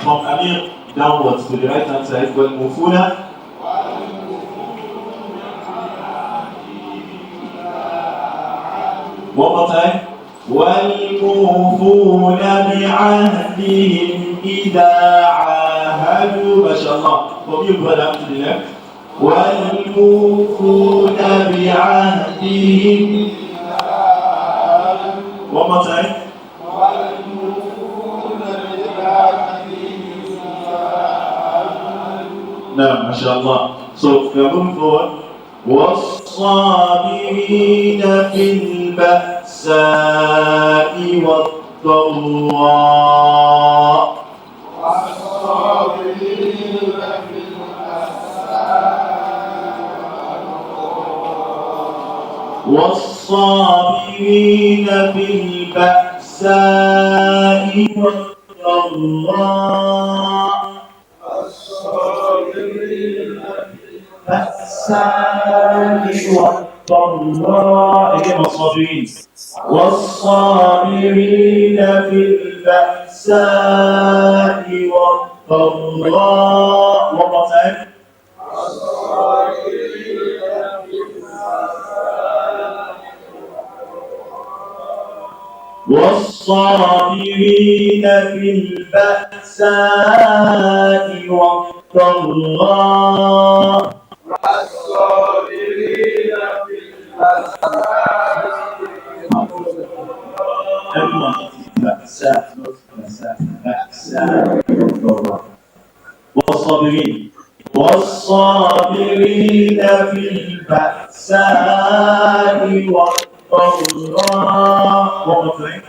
from Amir downwards to the right hand side. وَالْمُوفُونَ. One more time. وَالْمُوفُونَ بِعَهْدِهِمْ إِذَا عَاهَدُوا. MashaAllah. From you, brother, to the left. وَالْمُوفُونَ بِعَهْدِهِمْ. One more time. No, MashaAllah. So, we are moving forward. وَالصَّابِرِينَ فِي الْبَأْسَاءِ وَالضَّرَّاءِ. والصابرين في البأساء والضراء. البأساء والضراء. والصابرين في البأساء والضراء. One more time. والصابرين في البأساء والضراء. والصابرين في البأساء والضراء. والصابرين في البأساء والضراء. وقفين.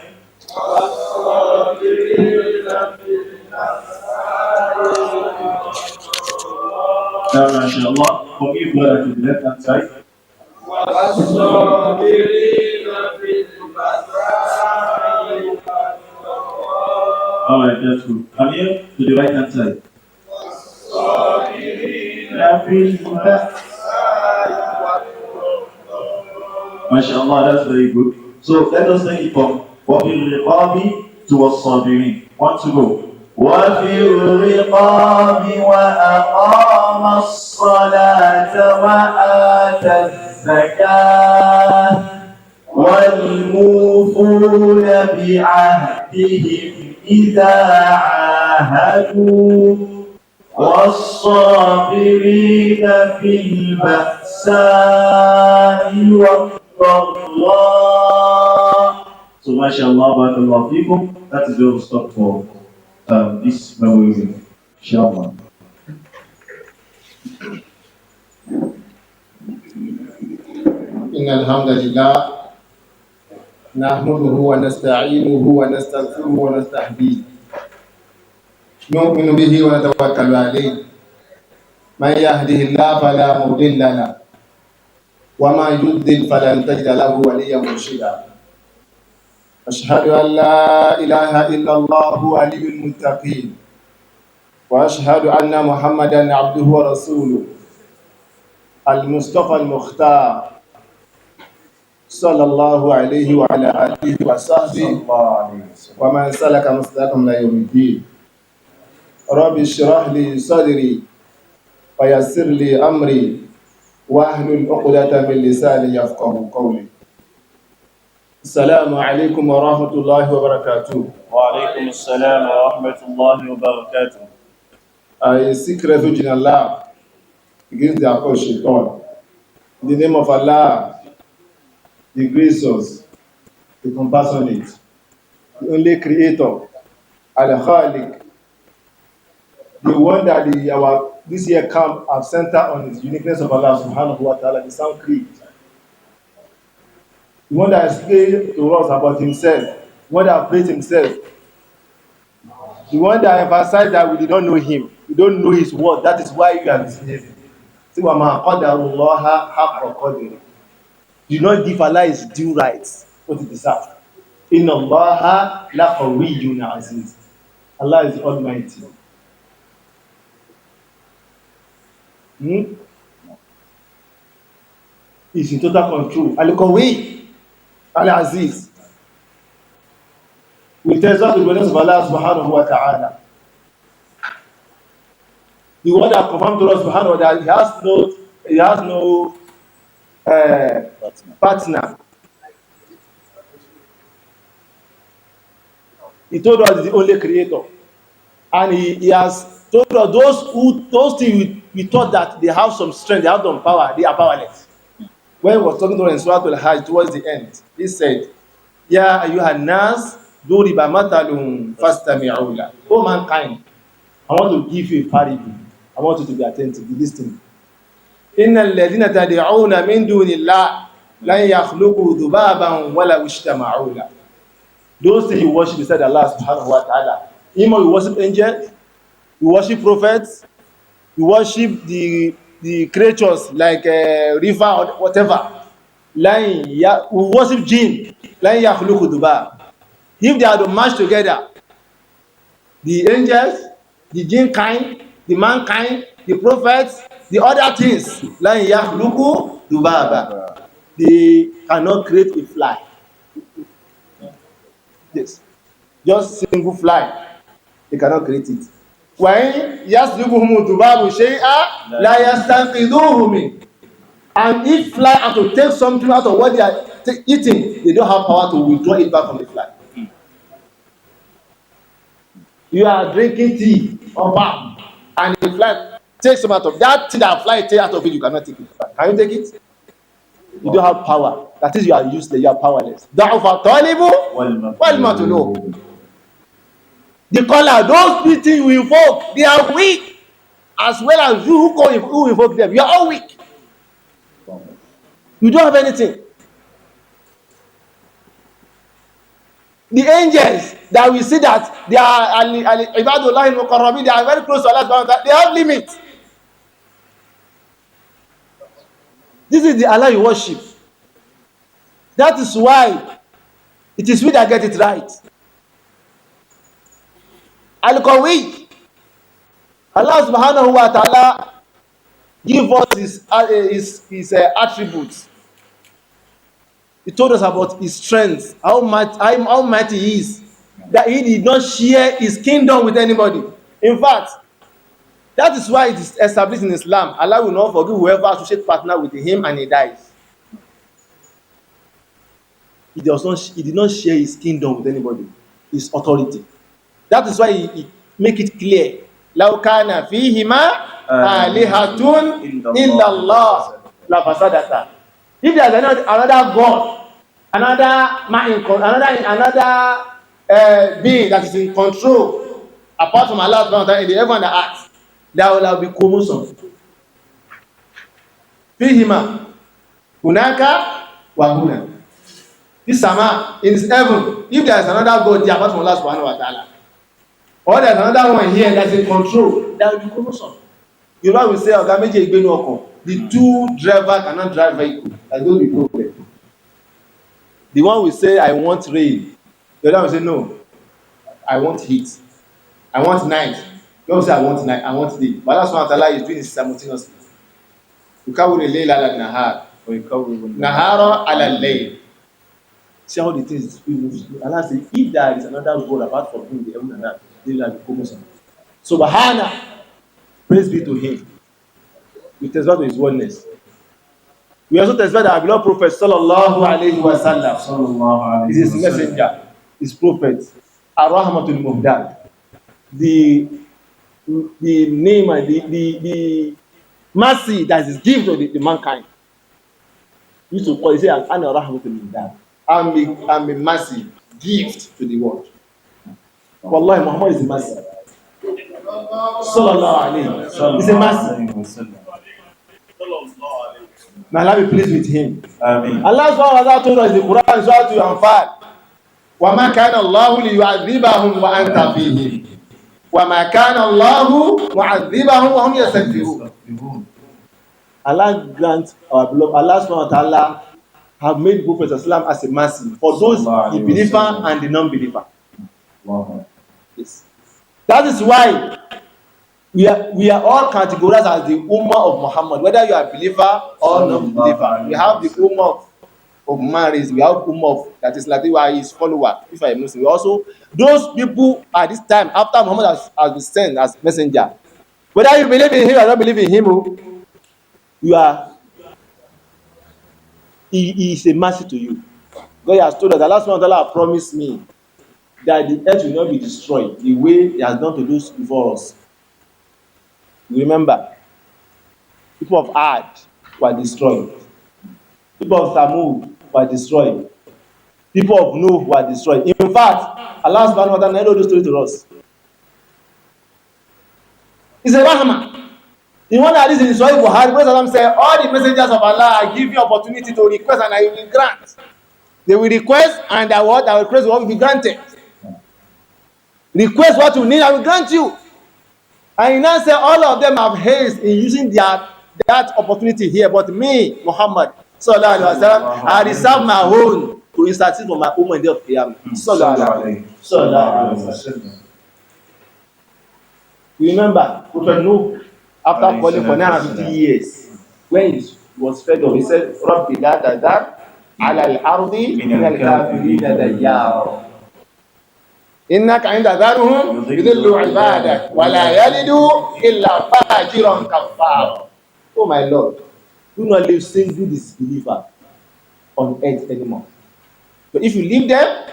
Now, MashaAllah, forgive brother to the left hand side. Alright, that's good. Come here to the right hand side. MashaAllah, that's very good. So let us take it from وَفِي الرِّقَابِ to وَالصَّابِرِينَ. Want to go. وَفِي الرِّقَابِ وَأَقَامَ الصَّلَاةَ وَآتَى الزَّكَاةَ وَالْمُوفُونَ بِعَهْدِهِمْ إِذَا عَاهَدُوا والصابرين في البأساء والضراء. So, MashaAllah, barakallahu feekum. That is where we'll stop for this memory, inshallah. إن الحمد لله نحمده ونستعينه ونستغفره ونستهديه نؤمن به ونتوكل عليه من يهده الله فلا مضل له وما يضلل فلن تجد له وليا مرشدا أشهد أن لا إله إلا الله ولي المتقين وأشهد أن محمدا عبده ورسوله المصطفى المختار صلى الله عليه وعلى آله وصحبه ومن سلك مسلكهم إلى يوم الدين رب اشرح لي صدري ويسر لي أمري واحلل عقدة من لساني يفقهوا قولي. السلام عليكم ورحمة الله وبركاته. وعليكم السلام ورحمة الله وبركاته. I seek refuge in Allah against the approach shaitan. In the name of Allah, the gracious, the compassionate, the only creator, Al-Khaliq, the one that this year camp have centered on the uniqueness of Allah subhanahu wa ta'ala, the sound creed. The one that explained to us about himself, the one that praised himself, the one that emphasized that we did not know him, we don't know his word, that is why you are misbehaving. See, وَمَا قَدَرُ اللَّهَ حَقَّ قَدْرِهِ. Do not give Allah his due rights, what he deserves. إِنَّ اللَّهَ لَقَوِيٌّ عَزِيزٌ. Allah is Almighty. He's in total control. Al-Qawi, Al-Aziz. We tell us the goodness of Allah subhanahu wa ta'ala. The one that confirmed to us subhanahu that he has no partner. He told us he's the only creator. And he has told us those things we thought that they have some strength, they have some power, they are powerless. When he was talking to us in SURATUL Hajj towards the end, he said, Ya ayyuhan nas, duriba matalun fastami'u la. Oh mankind, I want to give you a parable. I want you to be attentive to this thing. Innal ladhina tad'una min dunillah lan yakhluqu dhubaban wala ishtama'u la. Those things you worship beside Allah subhanahu wa ta'ala. Either you worship angels, you worship prophets, you worship the creatures like river or whatever. We worship jinn. If they are to match together, the angels, the jinn kind, the mankind, the prophets, the other things, they cannot create a fly. Yes, just single fly, they cannot create it. When yaslubuhum dhubabu shay'a la yastanqidhuhu min. And if fly are to take something out of what they are eating, they don't have power to withdraw it back from the fly. You are drinking tea or balm, and the fly takes some out of that thing that fly take out of it, you cannot take it back. Can you take it? You don't have power. That is, you are useless, you are powerless. Da'ufa talibu wal matlub. The caller, those people you invoke, they are weak, as well as you who invoke them. You are all weak. You don't have anything. The angels that we see that they are ibadullah al-muqarrabin, they are very close to Allah, they have limits. This is the Allah you worship. That is why it is we that get it right. Al-Qawi, Allah subhanahu wa ta'ala give us his attributes. He told us about his strength, how mighty he is, that he did not share his kingdom with anybody. In fact, that is why it is established in Islam. Allah will not forgive whoever associates partner with him and he dies. He did not share his kingdom with anybody, his authority. That is why he make it clear. لَوْ كَانَ فِيهِمَا آلِهَةٌ إِلَّا اللَّهُ لَفَسَدَتَا. If there is another God, another being that is in control, apart from Allah in the heaven and the earth, there will be commotion. Fihima, hunaka wa huna. This sama in heaven. If there is another God there apart from Allah subhanahu wa ta'ala, or there is another one here that is in control, there will be commotion. You know we say oga meje igbenu oko. The two driver cannot drive vehicle. That's going to be problem. The one will say, I want rain. The other will say, no, I want heat. I want night. The other will say, I want night. I want day. But that's what Allah is doing it simultaneously. Yukawwil al-layl ala an-nahar. Nahara ala al-layl. See how the things Allah says, if there is another God apart from him, the heaven and earth, they will be commotion. Subhana, praise be to him. We testify to his oneness. We also testify that our beloved Prophet sallallahu alayhi wa sallam is his messenger, his prophet, Ar-Rahmatul Muhdad. The name and the mercy that is given to the mankind. He used to call, he said, Ana Rahmatul Muhdad. I'm a mercy gift to the world. Wallahi, Muhammad is a mercy. Sallallahu alayhi wa sallam. He's a mercy. May Allah be pleased with him. Amen. Allah subhanahu wa ta'ala told us in the Quran, Suratul Anfal, وَمَا كَانَ اللَّهُ لِيُعَذِّبَهُمْ وَأَنْتَ فِيهِمْ وَمَا كَانَ اللَّهُ مُعَذِّبَهُمْ وَهُمْ يَسْتَغْفِرُونَ. Allah grant our beloved, Allah subhanahu wa ta'ala have made Prophet Islam as a mercy for those the believer and the non-believer. Wow. Yes. That is why we are all categorized as the Ummah of Muhammad, whether you are a believer or non-believer. We have the Ummah of marriage, we have Ummah of, that is like you are his follower, if you are a Muslim. We also, those people at this time, after Muhammad has been sent as messenger, Whether you believe in him or not believe in him, he is a mercy to you. God has told us that last one Allah promised me that the earth will not be destroyed the way he has done to those before us. You remember, people of Ad were destroyed. People of Thamud were destroyed. People of Noah were destroyed. In fact, Allah subhanahu wa ta'ala narrated the story to us. It's a rahmah. In one hadith in Sahih Bukhari, Prophet said, all the messengers of Allah, I give you opportunity to request and I will grant. They will request and what I will request will be granted. Request what you need, I will grant you. And he now said all of them have haste in using that opportunity here, but me, Muhammad, sallallahu alaihi wasallam, I reserve my own to intercede for my ummah in the day of Qiyamah. Sallallahu alaihi wasallam. Remember, Prophet Noah, after calling for 950 years, when he was fed up, he said, Rabbi la tadar ala al-ardi min al-kafirina dayyara. Innaka inda dharuhum yudillu ibadak wa la yalidu illa fajiran kafar. Oh my Lord, do not leave single disbeliever on earth anymore. But if you leave them,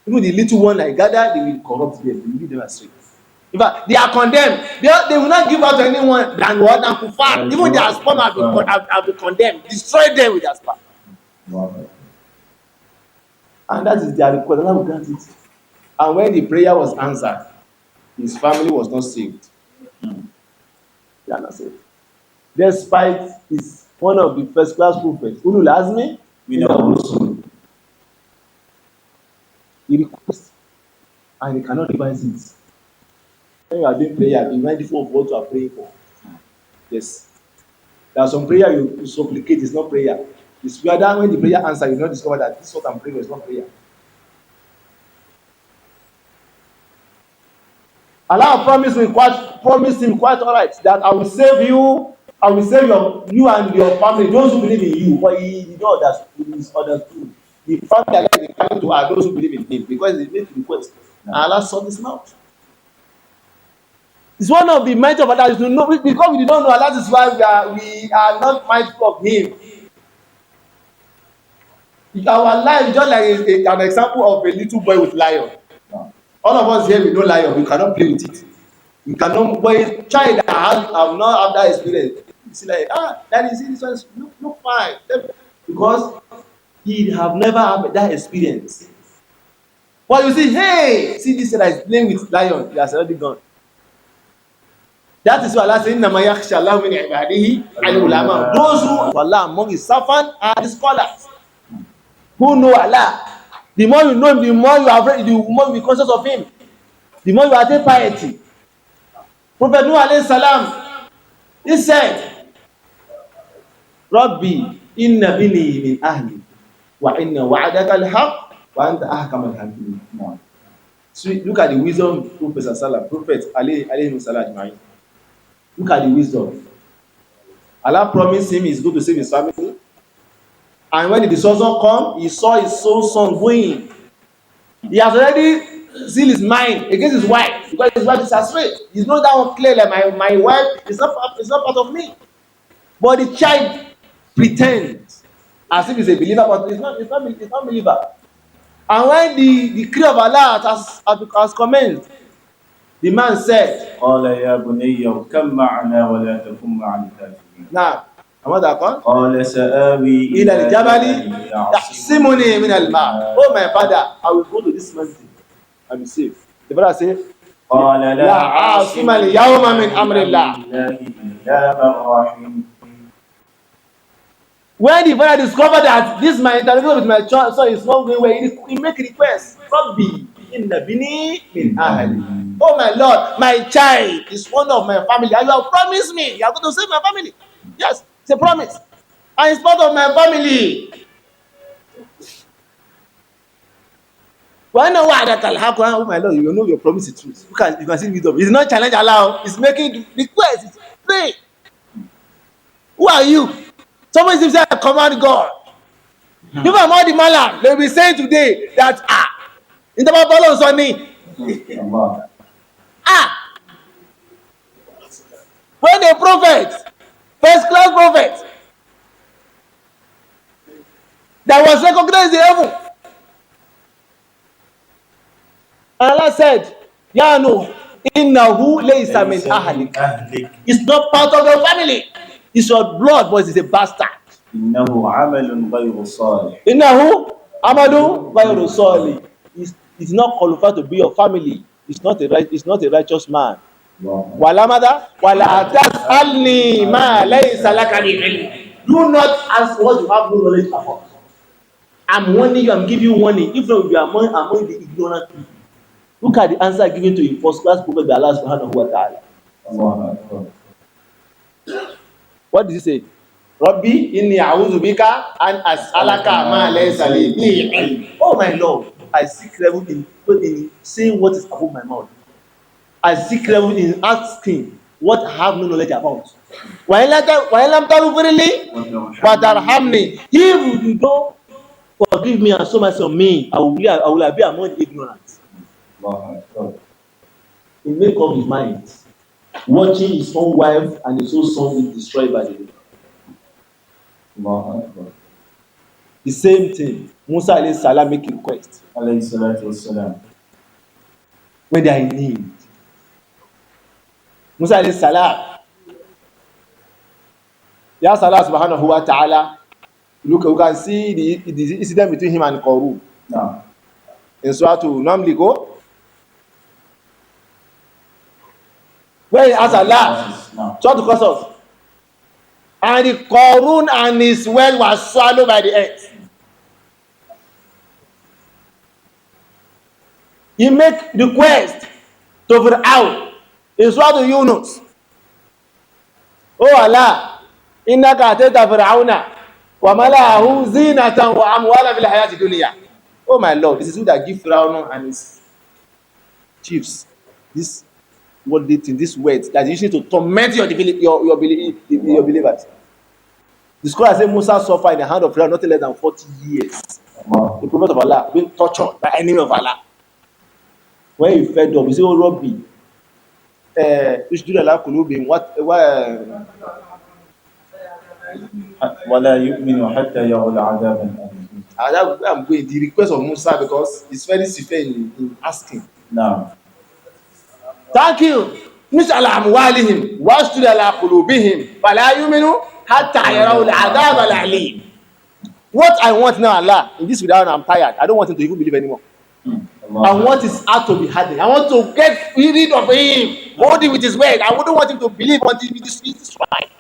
even the little one I gather, they will corrupt them, they will lead them astray. In fact, they are condemned. They will not give out to anyone than what than kufar. Even their sperm have been condemned. Destroy them with their sperm. Wow. And that is their request. Allah will grant it. And when the prayer was answered, his family was not saved. They are not saved. Despite his one of the first class prophets, Ulul Azmi, he requests and he cannot revise it. When you are doing prayer, be mindful of what you are praying for. Yes. There are some prayer you supplicate, it's not prayer. It's rather when the prayer answer, you not discover that this is what I'm praying is not prayer. Allah promised him quite all right that I will save you, I will save you and your family, those who believe in you. But he did not understood. The family Allah is coming to are those who believe in him because they made request. And Allah saw this mouth. It's one of the might of Allah is to know because we don't know Allah. That is why we are not mindful of him. Our life is just like an example of a little boy with lion. All of us here we know lion, we cannot play with it. We cannot, but a child that have not had that experience, you see like, daddy, see this one look fine. Because he have never had that experience. But you see, hey, see this that is playing with lion, he has already gone. That is why Allah says, Innama yakhsha Allahu min ibadihi al-ulama. Those who Allah among his servants are the scholars who know Allah. The more you know him, the more you are afraid, the more you be conscious of him. The more you attain piety. Prophet Nuh alayhi salam, he said, Rabbi, inna bini min ahli, wa inna wa'adaka al-haq, wa anta ahkam al-hakim. So look at the wisdom of Prophet alayhi salam. Look at the wisdom. Allah promised him he's going to save his family. And when the destruction come, he saw his soul son going. He has already sealed his mind against his wife because his wife is astray. He's not that one clear like my wife is not part of me. But the child pretends as if he's a believer, but it's not believer. And when the decree of Allah has commenced, the man said, now, what happened? إلى الجبل يحسمني من الماء. Oh my father, I will go to this mountain. I will be safe. The brother said, لا عاصم اليوم من أمر الله. When the father discovered that this my interaction with my son is not going well, he make a request. Rabbi, inna bini min ahli. Oh my Lord, my child is one of my family. And you have promised me, you are going to save my family. Yes, it's a promise. And it's part of my family. Well, no, oh my Lord, you know your promise is true. You can see wisdom. It's not challenge Allah. It's making request. It's pray. Who are you? Someone seems to command God. Even among the Malam, they will be saying today that in the Bible on me. When a prophet, first class prophet, that was recognized in heaven, Allah said, Ya Nuh, innahu laysa min ahlik. It's not part of your family. It's your blood, but it's a bastard. إنه عمل غير صالح. Innahu amalu ghayru salih. It's not qualified to be your family. It's not a righteous man. Wala mada wala tas'alni ma laysa laka bi ilm. Do not ask what you have no knowledge about. I'm warning you, I'm giving you warning. If not, you are among the ignorant people. Look at the answer given to you first class prophet by Allah subhanahu wa ta'ala. What did he say? Rabbi inni a'udhu bika an as'alaka ma laysa li bihi ilm. Oh my Lord, I seek level in saying what is above my mouth. I seek level in asking what I have no knowledge about. Wa ilam taghfirli wa tarhamni. If you don't forgive me and show mercy on me, I will be among the ignorant. He make up his mind, watching his own wife and his own son be destroyed by the devil. The same thing, Musa alayhi salam make a request when they are in need. Musa alayhi salam, ya Allah subhanahu wa ta'ala. Look, you can see the incident between him and Qarun. No. In SURATUL, normally go. When he asked Allah, try to curse us. And the Qarun and his well was swallowed by the earth. He make request to Fir'aun in SURATUL Yunus. Oh Allah, innaka atayta Fir'auna wa mala'ahu zinatan wa amwala fil hayati dunya. Oh my Lord, this is who that give Fir'aun and his chiefs this what they think, this words that is used to torment your believers. The scholar said Musa suffered in the hand of Pharaoh not less than 40 years. Wow. The prophet of Allah being tortured by enemy of Allah. When he fed up, he said, "Oh Rabbi, which do Allah kulubim? What? ولا يؤمن حتى يرى العذاب الأليم. I'm going the request of Musa because it's very severe in asking. نعم. Thank you. Mis'ala amwalihim wastud ala qulubihim fala yu'minu hatta yaraw al-'adhab al-'alim. What I want now, Allah, in this without I'm tired. I don't want him to even believe anymore. I want his heart to be hardened. I want to get rid of him, hold him with his word. I wouldn't want him to believe until he is right.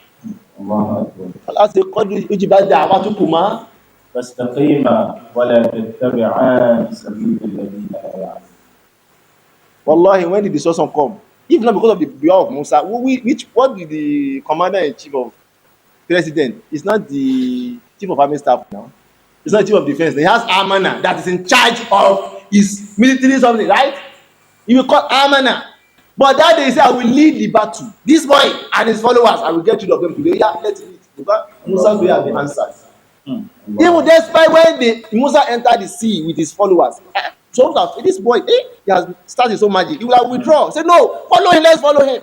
Allah said, "Qad ujibat da'watukuma فاستقيما ولا تتبعان سبيل الذين لا يعلمون." Wallahi, when did the discussion come? If not because of the dua of Musa, what did the commander-in-chief of president? It's not the chief of army staff now. It's not the chief of defense. He has Amana that is in charge of his military something, right? He will call Amana. But that day he said, I will lead the battle. This boy and his followers, I will get rid of them today. Yeah, let's eat. Because Musa will have the answers. Even despite when Musa entered the sea with his followers, so this boy, he has started so magic. He will have withdraw. Say no, follow him. Let's follow him.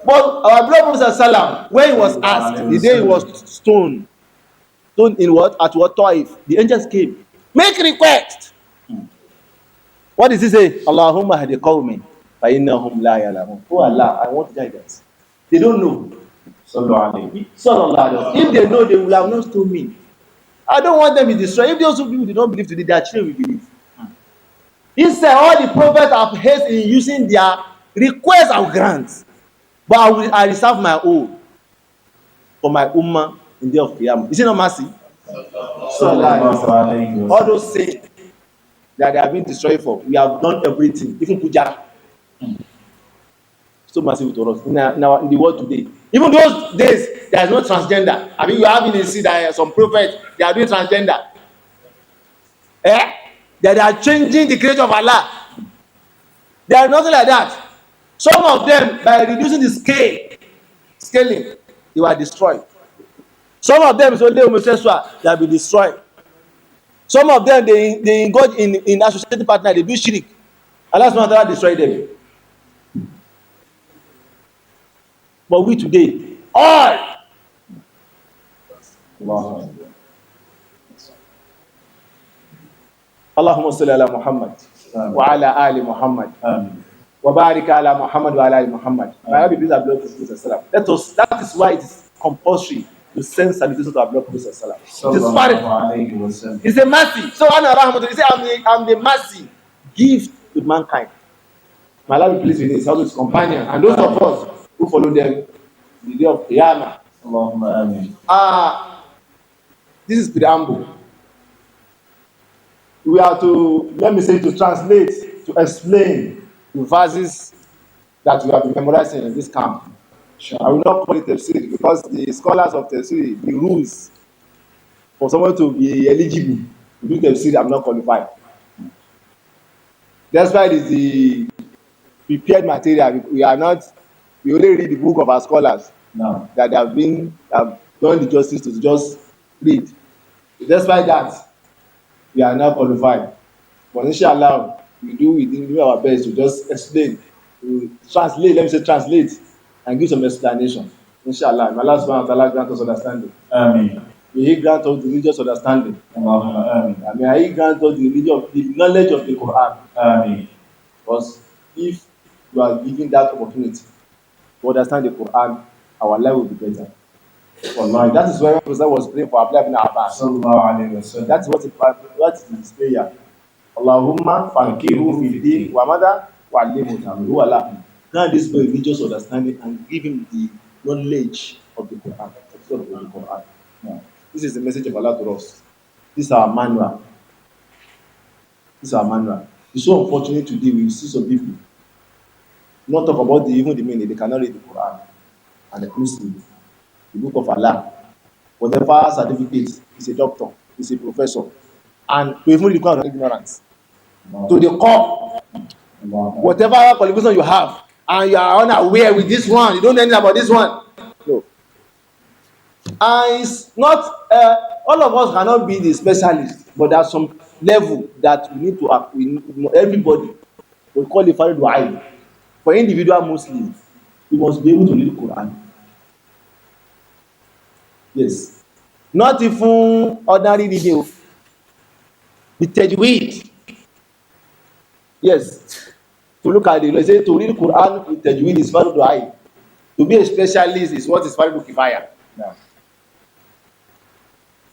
But our brother Musa, when he was asked, the day he was stoned in what? At what Taif? The angels came. Make request. What does he say? Allahumma hadi qawmin fa innahum la ya'lamun. Oh Allah, I want guidance. They don't know. If they know, they will have not told me. I don't want them to be destroyed. If those people do not believe today, their children will believe. He said all the prophets have haste in using their requests and grants, but I reserve my own for my ummah in the day of Qiyamah. Is it not mercy? All those things that they have been destroyed for, we have done everything, even Pujara. So merciful to us in the world today. Even those days, there is no transgender. I mean, you have in see that some prophets they are doing transgender. That they are changing the creator of Allah. There is nothing like that. Some of them, by reducing the scaling, they were destroyed. Some of them is only homosexual, they will be destroyed. Some of them they engage in associated partner, they do shirk. Allah subhanahu wa ta'ala destroyed them. But we today, all Allah. Allahumma salli ala Muhammad wa ala ali Muhammad wa barik ala Muhammad wa ala ali Muhammad. May Allah be pleased with our Prophet Muhammad. That is why it is compulsory to send salutations to our Prophet Muhammad. It is part. It's a mercy. So Anna Rahmatullah, he said, I'm the mercy gift to mankind. May Allah be pleased with his, also his companion, and those of us who follow them the day of Qiyamah. Allahumma ameen. This is preamble. We are to, let me say, to translate, to explain the verses that we have been memorizing in this camp. Sure. I will not call it TAFSIR because the scholars of TAFSIR, the rules for someone to be eligible to do TAFSIR, I'm not qualified. That's why it is the prepared material. We only read the book of our scholars. No. That have done the justice to just read. Despite that, we are not qualified. But inshallah, we do our best to just explain, to translate, let me say translate, and give some explanation. Inshallah, may Allah subhanahu wa ta'ala grant us understanding. Amen. May He grant us the religious understanding. Amen. And may He grant us the knowledge of the Quran. Amen. Because if you are given that opportunity to understand the Quran, our life will be better. Wallahi, that is why the Prophet was praying for Abdullah ibn Abbas. That is what is his prayer. Allahumma faqihu fi din wa madha wa allimhu ta'wilahu Allah. Grant this boy religious understanding and give him the knowledge of the Quran. Yeah. This is the message of Allah to us. This is our manual. It's so unfortunate today we see some people not talk about even the meaning. They cannot read the Quran and the Muslim. The book of Allah, whatever certificate, is a doctor, is a professor, and to even require ignorance. Wow. To the core, wow. Whatever qualification you have, and you are unaware with this one, you don't know anything about this one. No. And it's not, all of us cannot be the specialist, but there's some level that we need to, everybody will qualify to hide. For individual Muslims, we must be able to read the Quran. Yes. Not even ordinary reading. The tajweed. Yes. To look at it, say to read Quran with tajweed is fardu ayn. To be a specialist is what is fardu kifaya. Yeah.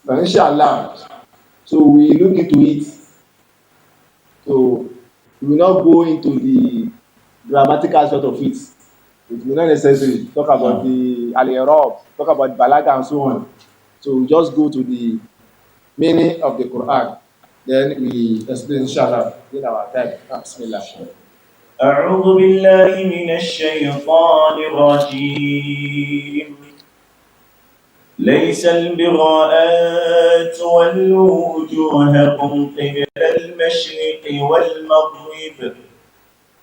But inshallah, so we look into it. So we will not go into the grammatical aspect of it. It will not necessarily talk about the al-i'rab, talk about balaga and so on. So we just go to the meaning of the Quran. Then we explain inshallah in our time. Bismillah. أعوذ بالله من الشيطان الرجيم ليس البر أن تولوا وجوهكم قبل المشرق والمغرب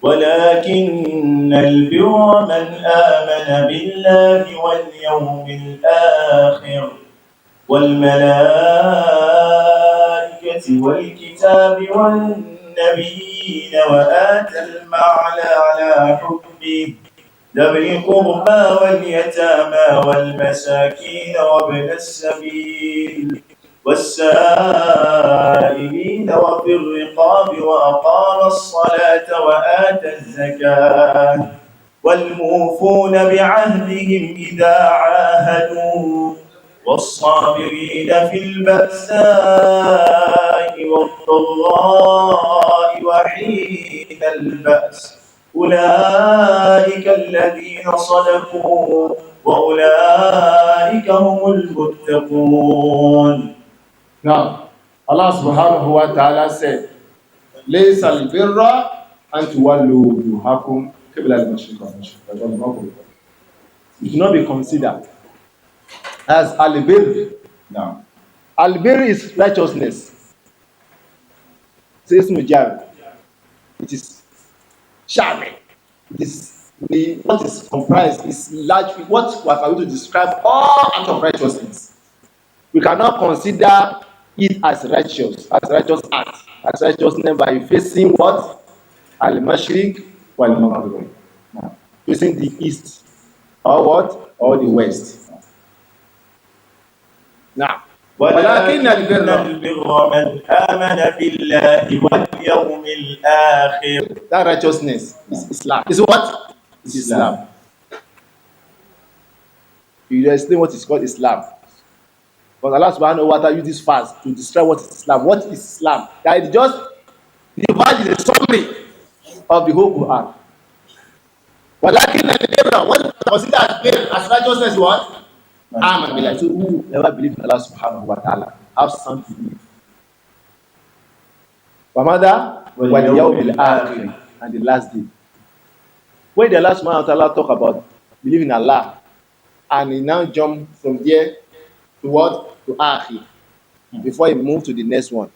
ولكن البر من آمن بالله واليوم الآخر والملائكة والكتاب والنبيين وآتى المال على حبه ذوي القربى واليتامى والمساكين وابن السبيل والسائلين وفي الرقاب وأقام الصلاة وآتى الزكاة والموفون بعهدهم إذا عاهدوا والصابرين في البأساء والضراء وحين البأس أولئك الذين صدقوا وأولئك هم المتقون. Now, Allah subhanahu wa ta'ala said, لَيْسَ الْبِرَّ أَن تُوَلُّوا وُجُوهَكُمْ قِبْلَ الْمَشْرِقِ وَالْمَغْرِبِ. It should not be considered as al-birr. Now, al-birr is righteousness. Says Mujahid. It is charming. It is what is comprised is largely what we are going to describe all acts of righteousness. We cannot consider it as righteous act, as righteousness by facing what? Al-Mashriq wal-Maghrib. Facing the east or what? Or the west. Now, ولكن البر من آمن بالله واليوم الآخر. that righteousness is Islam. Is what? Is Islam. You explain what is called Islam. Because Allah subhanahu wa ta'ala uses fast to describe what is Islam. What is Islam? That is just the verse is a summary of the whole Quran. ولكن البر, what is considered as bir, as righteousness, what? Amen. Be like, so whoever believes in Allah subhanahu wa ta'ala have sound belief. Wamada wal akhir, and the last day. When the Allah subhanahu wa ta'ala talk about believing in Allah, and he now jump from there to what? To akhir, before he move to the next one.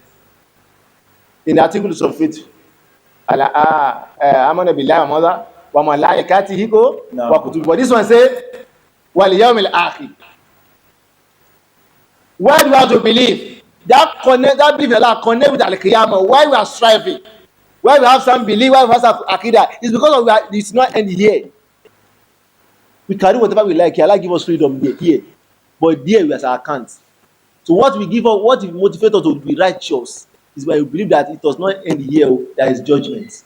In the articles of faith, amana billahi wa malaikatihi wa kutubihi. But this one say wal yawmil akhir. Why do we have to believe? That belief in Allah connect with Al-Qiyamah. Why we are striving? Why we have some belief? Why we have some Aqidah? It's because of it's not end here. We can do whatever we like here. Allah give us freedom here. But there we are our account. So what we give up, what motivates us to be righteous is when we believe that it does not end here. There is judgment.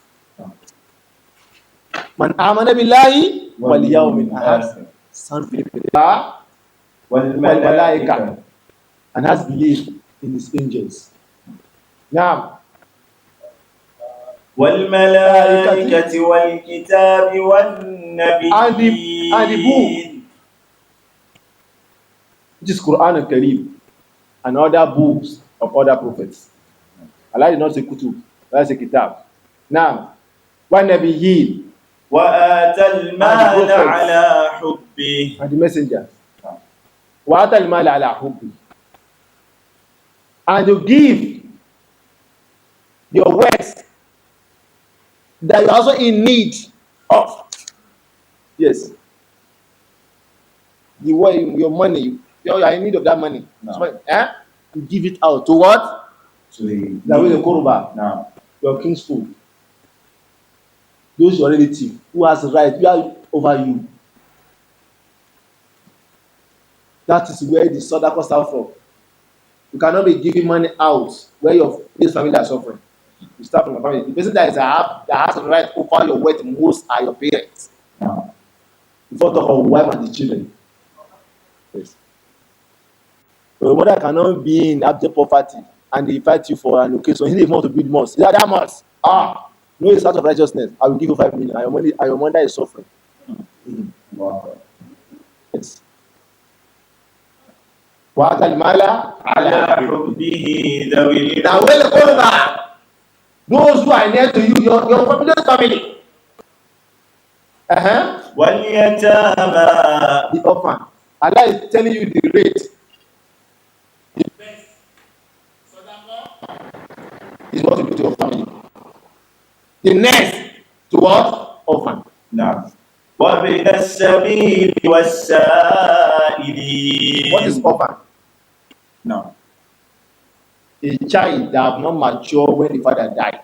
Man amana billahi wal yawmil akhir. Sound belief in Allah wal malaika, and has belief in his angels. Now, والملائكة والكتاب والنبيين, and the book, which is Quran and Kareem, and other books of other prophets. Allah did not say kutub, Allah said kitab. Now, وَالنَّبِيِّينَ, وآتى المال على حبه, and the messengers. وَآتَى الْمَالَ عَلَى حُبِّهِ, and to give your works that you're also in need of. Yes. Your money, you're in need of that money. No. So, you give it out to what? To the Qurba. No. Your king's food. Those your relative who has right over you. That is where the sadaqah starts from. You cannot be giving money out where this family are suffering. You start from your family. The person that has the right over your wealth most are your parents. No. Before talk of wife and the children. Yes. Your mother cannot be in abject poverty and they invite you for an occasion. He need want to build mosque. That mosque. No, it's out of righteousness. I will give you 5 million. And your mother is suffering. Wow. Yes. وَآتَى الْمَالَ على حبه ذوي Now when the Qurba, those who are near to you, your family. واليتامى, The orphan. Allah is telling you the rate. The best is what you do to your family. The next to what? Orphan. نعم. وابن السبيل والسائلين. What is orphan? No. A child that have not matured when the father died.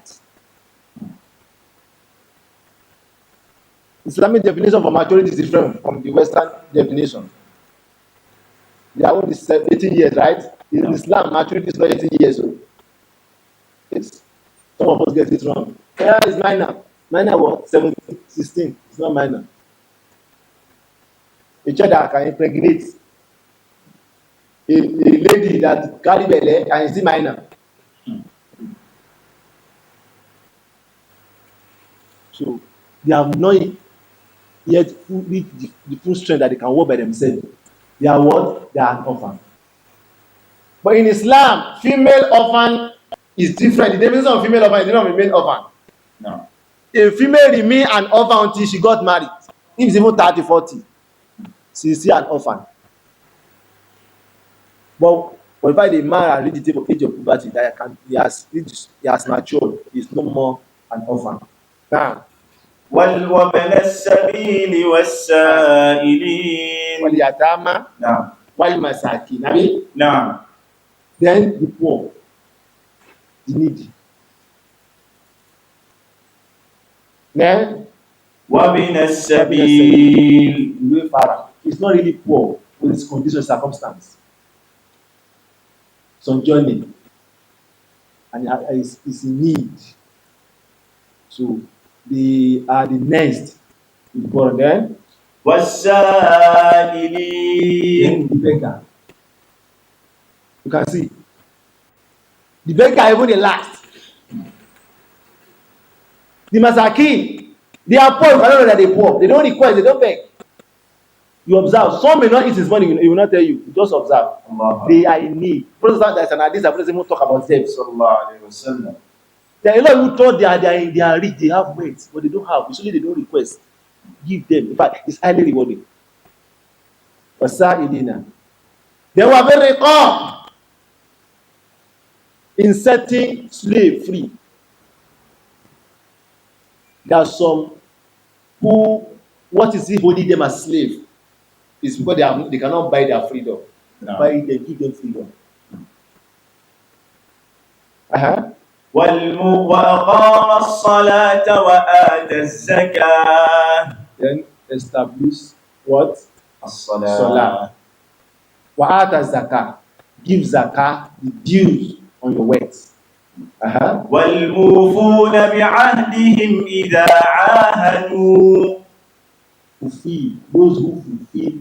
Islamic definition for maturity is different from the Western definition. Their own is 18 years, right? In Islam, maturity is not 18 years old. Yes. Some of us get it wrong. Yeah, it's minor. Minor what? 17, 16. It's not minor. A child that can impregnate a lady that carry belle and is still minor. So they have not yet reached the full strength that they can work by themselves. They are what? They are an orphan. But in Islam, female orphan is different. The definition of female orphan is different from male orphan. No. A female remain an orphan until she got married. If it's even 30, 40, she is still an orphan. But whenever the man has reached the age of puberty, he has matured, he is no more an orphan. Now, وابن السبيل والسائلين. واليتامى نعم. والمساكين. نعم. Then the poor, the needy. Then, وابن السبيل. the wayfarer. He's not really poor with his condition circumstance. Some journey, and is in need. So they are the next to the poor. Then والسائلين. the beggar. You can see the beggar even the last. The masakin, they are poor. You cannot know that they poor. They don't request. They don't beg. You observe. Some may not eat his money. He will not tell you. You just observe. They are in need. Protestant, there's an hadith that doesn't even talk about them. There are a lot of people thought they are rich. They have wealth, but they don't have. Usually they don't request. Give them. In fact, it's highly rewarding. They were very calm in setting slave free. There are some who, what is it holding them as slave? Is because they cannot buy their freedom. No. Buy them, give them freedom. وأقام الصلاة وآتى الزكاة. Then establish what? الصلاة. Salah. Wa'ata zakah. Give zakah, the dues on your words. والموفون بعهدهم إذا عاهدوا. Fulfill, those who fulfill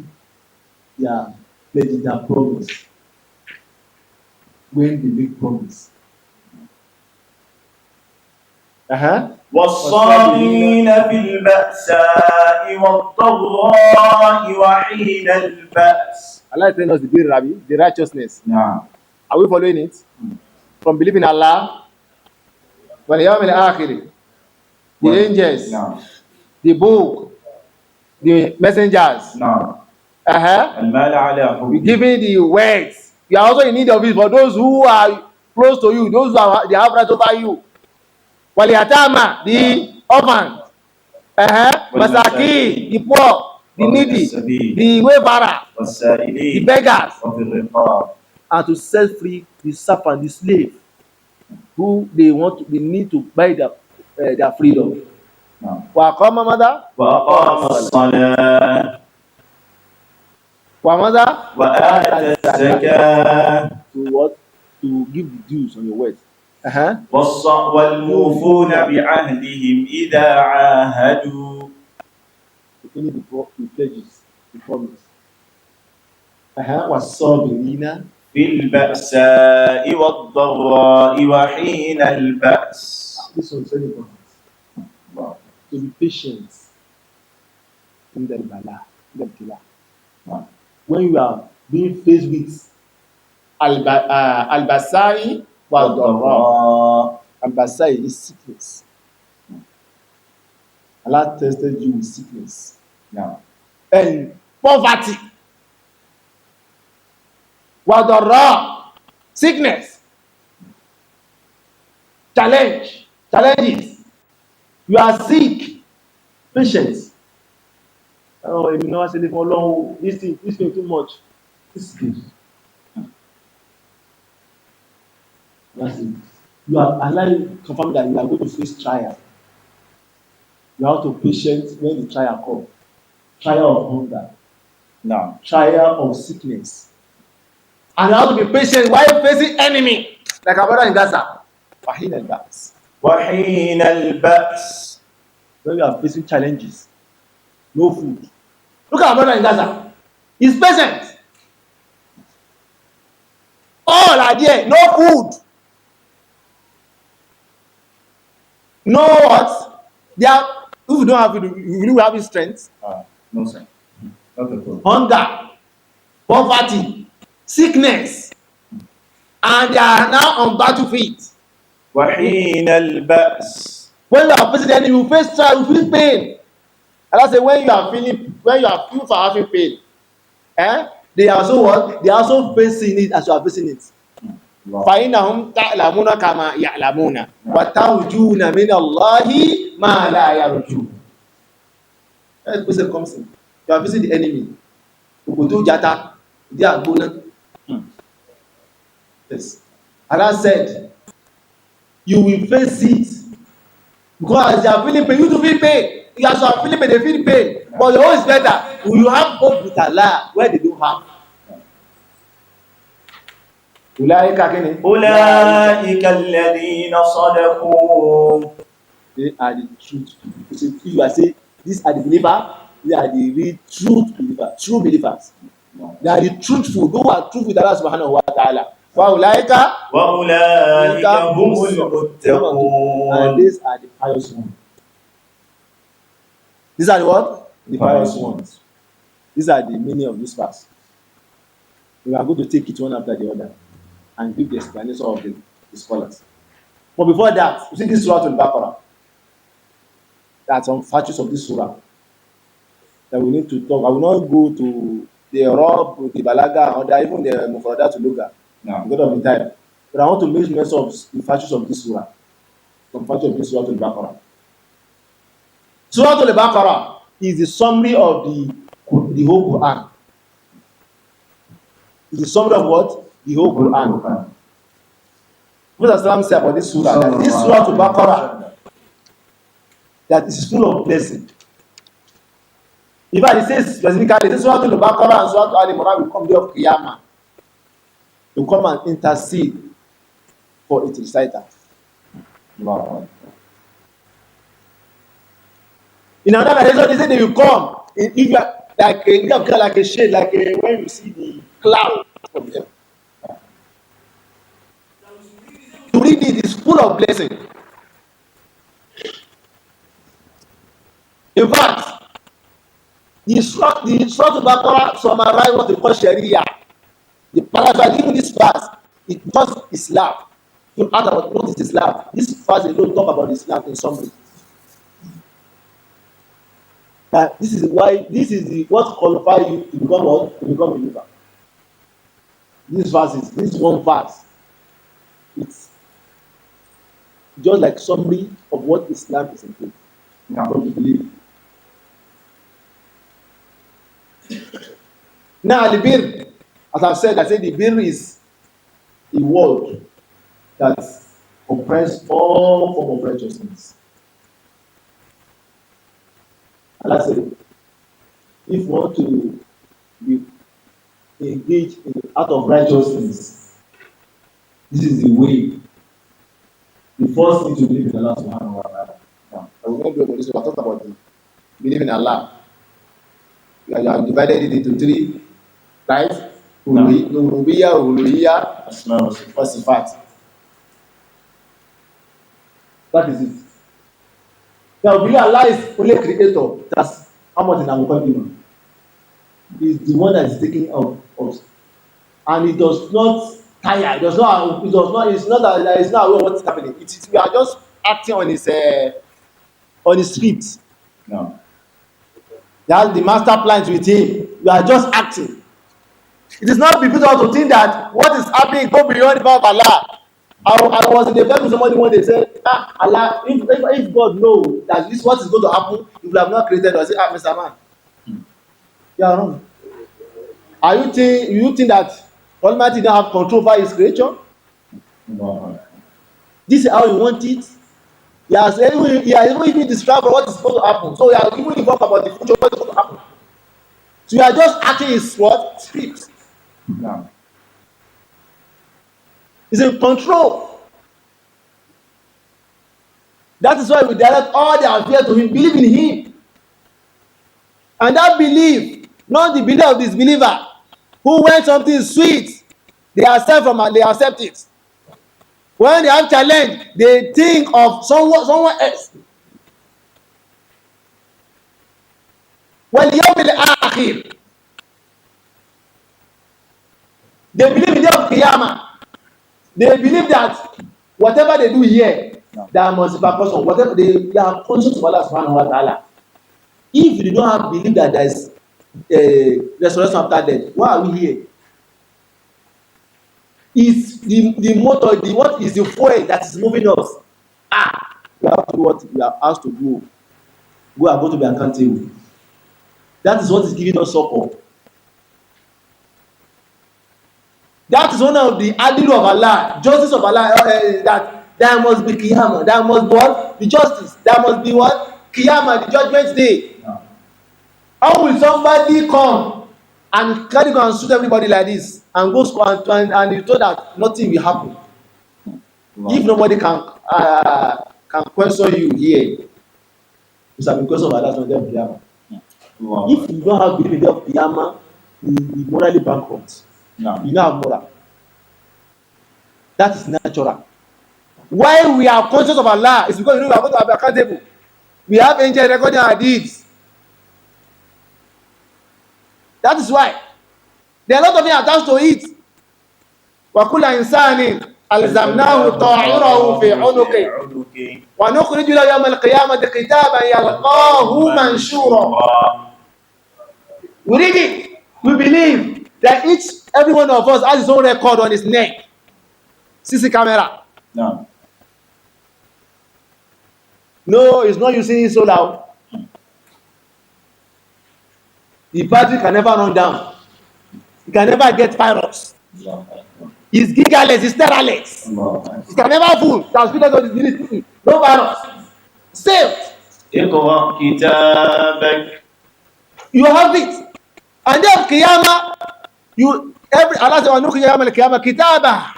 their pledges, their promise. When they make promise. والصابرين في البأساء والضراء وحين البأس. Allah is telling us the bir, Rabbi, the righteousness. نعم. Are we following it? From believing Allah, the angels, نعم. the book, the messengers. نعم. المال على We حبه. giving the words. You are also in need of it for those who are close to you, those who are they have right over you. Waliyatama, the orphan, Masaki, the poor, the needy, the wayfarer, the beggars, and to set free the servant, the slave, who they need to buy their freedom. Waqama mother, وأقام الصلاة وآتى الزكاة. to what? To give the dues on your words. والموفون بعهدهم إذا عاهدوا. To finish the pledges, the promise. والصابرين في البأساء والضراء وحين البأس. This one is very important. To be patient in the bala, when you are being faced with albasai wa dharra. Albasai is sickness. Allah tested you with sickness. And poverty. Wa dharra, sickness. Challenges. You are sick. Patience. Oh, you know, I said for long. This thing too much. This is that's it. You are allowing confirm that you are going to face trial. You have to be patient when the trial comes. Trial of hunger. No. Trial of sickness. And you have to be patient while facing enemy. Like our brother in Gaza. Wahin al-Ba'as. وحين البأس. When you are facing challenges, no food. Look at our brother in Gaza. He's patient. All are there, no food. No what? They are, if you don't have it, you will have strength. No, sir. Not at all. Hunger, poverty, sickness, and they are now on battlefield. وحين البأس. When you are facing the enemy, you face trial, you feel pain. And I say when you are feeling having pain, they are also what? They are also facing it as you are facing it. فإنهم تعلمون كما يعلمون وترجون من الله ما لا يرجون. That person comes in. You are facing the enemy. Yes. Allah said, you will face it Because as they are feeling pain, you to feel pain. As you are feeling pain, they feel pain. But your own is better. You have hope with Allah where they don't have. أولئك الذين صدقوا. They are the truth. If you are saying these are the believers, they are the real truth believers, true believers. They are the truthful, those who are truthful with Allah subhanahu wa ta'ala. وَأُولَٰئِكَ هم المتقون. And these are the pious ones. These are the what? The pious ones. These are the meaning of this verse. We are going to take it one after the other and give the explanation of the scholars. But before that, you see this SURATUL BAKARAH. That's some virtues of this surah that we need to talk. I will not go to the Arab, the Balaga, or even the Mufradat to Luga because of the time. But I want to make mention of the virtues of this surah. Some virtues of this SURATUL BAKARAH. SURATUL BAKARAH is the summary of the whole Quran. It's the summary of what? The whole Quran. What does say about this surah? That this SURATUL BAKARAH that is full of blessing. In fact, it says specifically, this SURATUL BAKARAH and SURATUL Al-Imran will come day of Qiyamah to come and intercede for its reciter. In another version, they say they will come if you are like a shade, when you see the cloud from them. To read it is full of blessing. In fact, the SURATUL BAKARAH summarize what we call Sharia. The paragraph given this verse, it just Islam. You ask about what is Islam. This verse they don't talk about Islam in summary. But this is what qualify you to become what? To become a believer. This one verse, it's just like summary of what Islam is in faith. What you believe. Now the bir, as I've said, the bir is a word that comprises all form of righteousness. And I said, if you want to be engaged in the act of righteousness, this is the way. The first thing to believe in Allah subhanahu wa ta'ala. I will not go about this, we'll talk about it. Believe in Allah. You are divided it into three, right? Uluhiyya, uluhiyya, wa sifat. That is it. Now, believe Allah is only creator. That's how much in our human. He is the one that is taking of us, and it does not tire. It's not that there is no aware of what is happening. We are just acting on his script. No. That's the master plans with him. We are just acting. It is not because to think that what is happening go beyond the power of Allah. I was in the Bible with somebody one day said, Allah, if God knows that this what is going to happen, He will have not created us. I say, Mr. Man, you are wrong. You think that Almighty don't have control over His creation? No. This is how He wants it. He has even described what is going to happen. So He has even informed about the future, what is going to happen. So you are just acting His what? Script. No. He's in control. That is why we direct all their affairs to Him. Believe in Him. And that belief, not the belief of disbeliever, who when something is sweet, they accept it. When they have challenge, they think of someone else. وَالْيَوْمِ الْآخِرِ. They believe in the day of Qiyamah. They believe that whatever they do here, there must be purpose. Whatever they are conscious of Allah subhanahu wa ta'ala. If you do not have believe that there is a resurrection after death, why are we here? Is the motor, what is the fuel that is moving us? We have to do what we are asked to do. We are going to be accountable. That is what is giving us support. That is one of the adil of Allah, justice of Allah, that There must be Qiyamah. There must be what? The justice. There must be what? Qiyamah, the judgment day. No. How will somebody come and carry go and shoot everybody like this and go school and you told that nothing will happen? No. If nobody can question you here, it's a because of Allah's not there Qiyamah. No. If you don't have belief in the Qiyamah, you will be morally bankrupt. No. You don't have moral. That is natural. Why we are conscious of Allah is because we are going to be accountable. We have angels recording our deeds. That is why. There are a lot of things attached to it. وَكُلَّ إِنسَانٍ أَلْزَمْنَاهُ طَائِرَهُ فِي عُنُقِهِ وَنُخْرِجُ لَهُ يَوْمَ الْقِيَامَةِ كِتَابًا يَلْقَاهُ مَنْشُورًا. We read it. We believe that every one of us has his own record on his neck. CC camera. No. No, it's not using it so loud. The battery can never run down. It can never get virus. No. It's gigaless, it's teraless. No. It can never fool. Transmitters of the no virus. Saved. اقرأ كتابك. You have it. And then Qiyamah, Allah says, "Wa nukhrijul yawma al-qiyamah kitaba."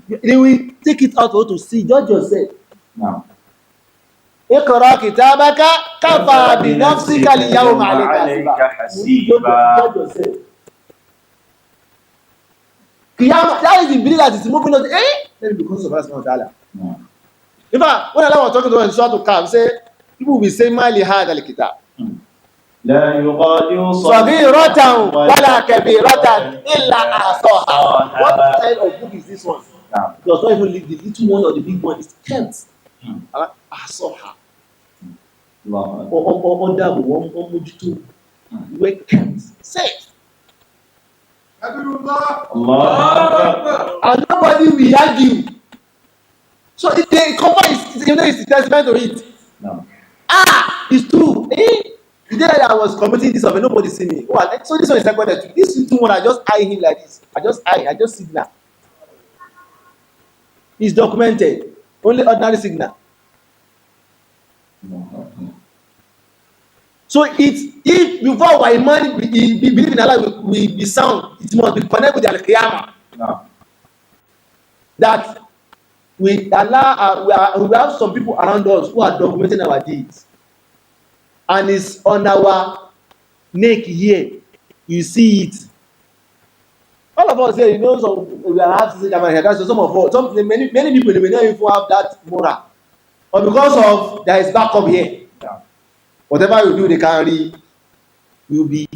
They will take it out to see. Judge yourself. No. اقرأ كتابك كفى بنفسك اليوم عليك حسيبا. Judge yourself. Qiyamah, that is the belief that is moving us. Let me because of us now, Allah. In fact, when Allah was talking to us in SURATUL Kahf, say people will be saying, "Ma li hadha al-kitab." لا يغادر صغيرة ولا كبيرة إلا أحصاها. What kind of book is this one? No. It does not even leave the little one or the big one. It's kept. أحصاها. Or double, one mójútó. We're kept. Safe. Allah. And nobody will argue. So if they cover his testament to it. No. It's true. The day that I was committing this offense, nobody see me. So this one is recorded too. This little one, I just eye him like this. I just signal. It's documented. Only ordinary signal. No. So if before our iman believe in Allah will be sound, it must be connected with Al-Qiyamah. No. That we have some people around us who are documenting our deeds. And it's on our neck here. You see it. All of us here, so we have to say that some of us, many people they may not even have that moral. But because of there is backup here. Yeah. Whatever you do, they carry will be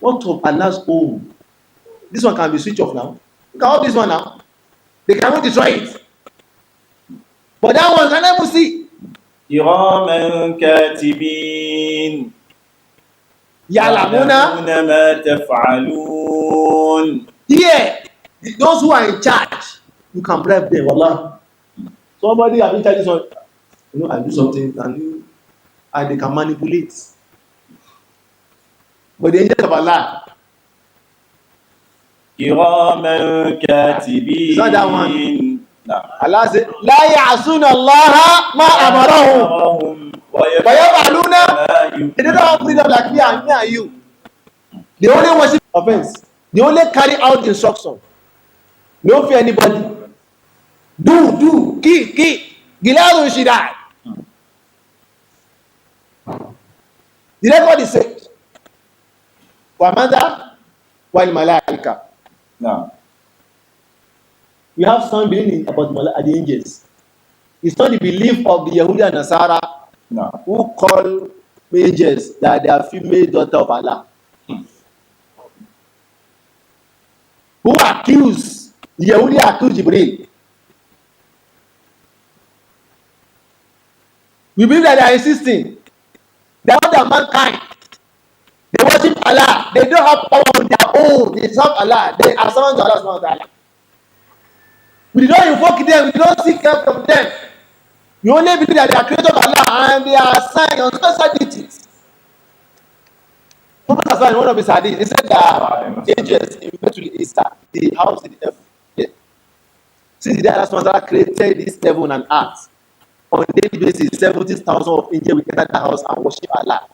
what of Allah's own. This one can be switched off now. You can off this one now. They cannot destroy it. But that one can never see. كراما كاتبين يعلمون ما تفعلون. Here, those who are in charge, you can bribe them. Wallah. Somebody have been charged this one. I do something and they can manipulate. But the angels of Allah. كراما كاتبين. Is not that one? نعم. Allah said, لا يعصون الله ما أمرهم ويفعلون. They don't have freedom like me and you. They only worship offense. They only carry out instruction. They don't fear anybody. Do, kill. Gilado Shidai. The record is said. Wamada wal malaika. No. We have some belief about the angels. It's not the belief of the Yahudi and Nasara who call angels that they are female daughter of Allah. Who accuse the Yahudi accuse Jibril. We believe that they are insisting. They are not mankind. They worship Allah. They don't have power on their own. They serve Allah. They are servants to Allah subhanahu wa ta'ala. We don't invoke them. We don't seek help from them. We only believe that they are created by Allah and they are assigned on special duties. Prophet assigned one of his hadith. He said that angels in Bethel is the house in the earth. Yeah. Since the day Allah subhanahu wa ta'ala created this heaven and earth, on a daily basis, 70,000 of angels will enter the house and worship Allah.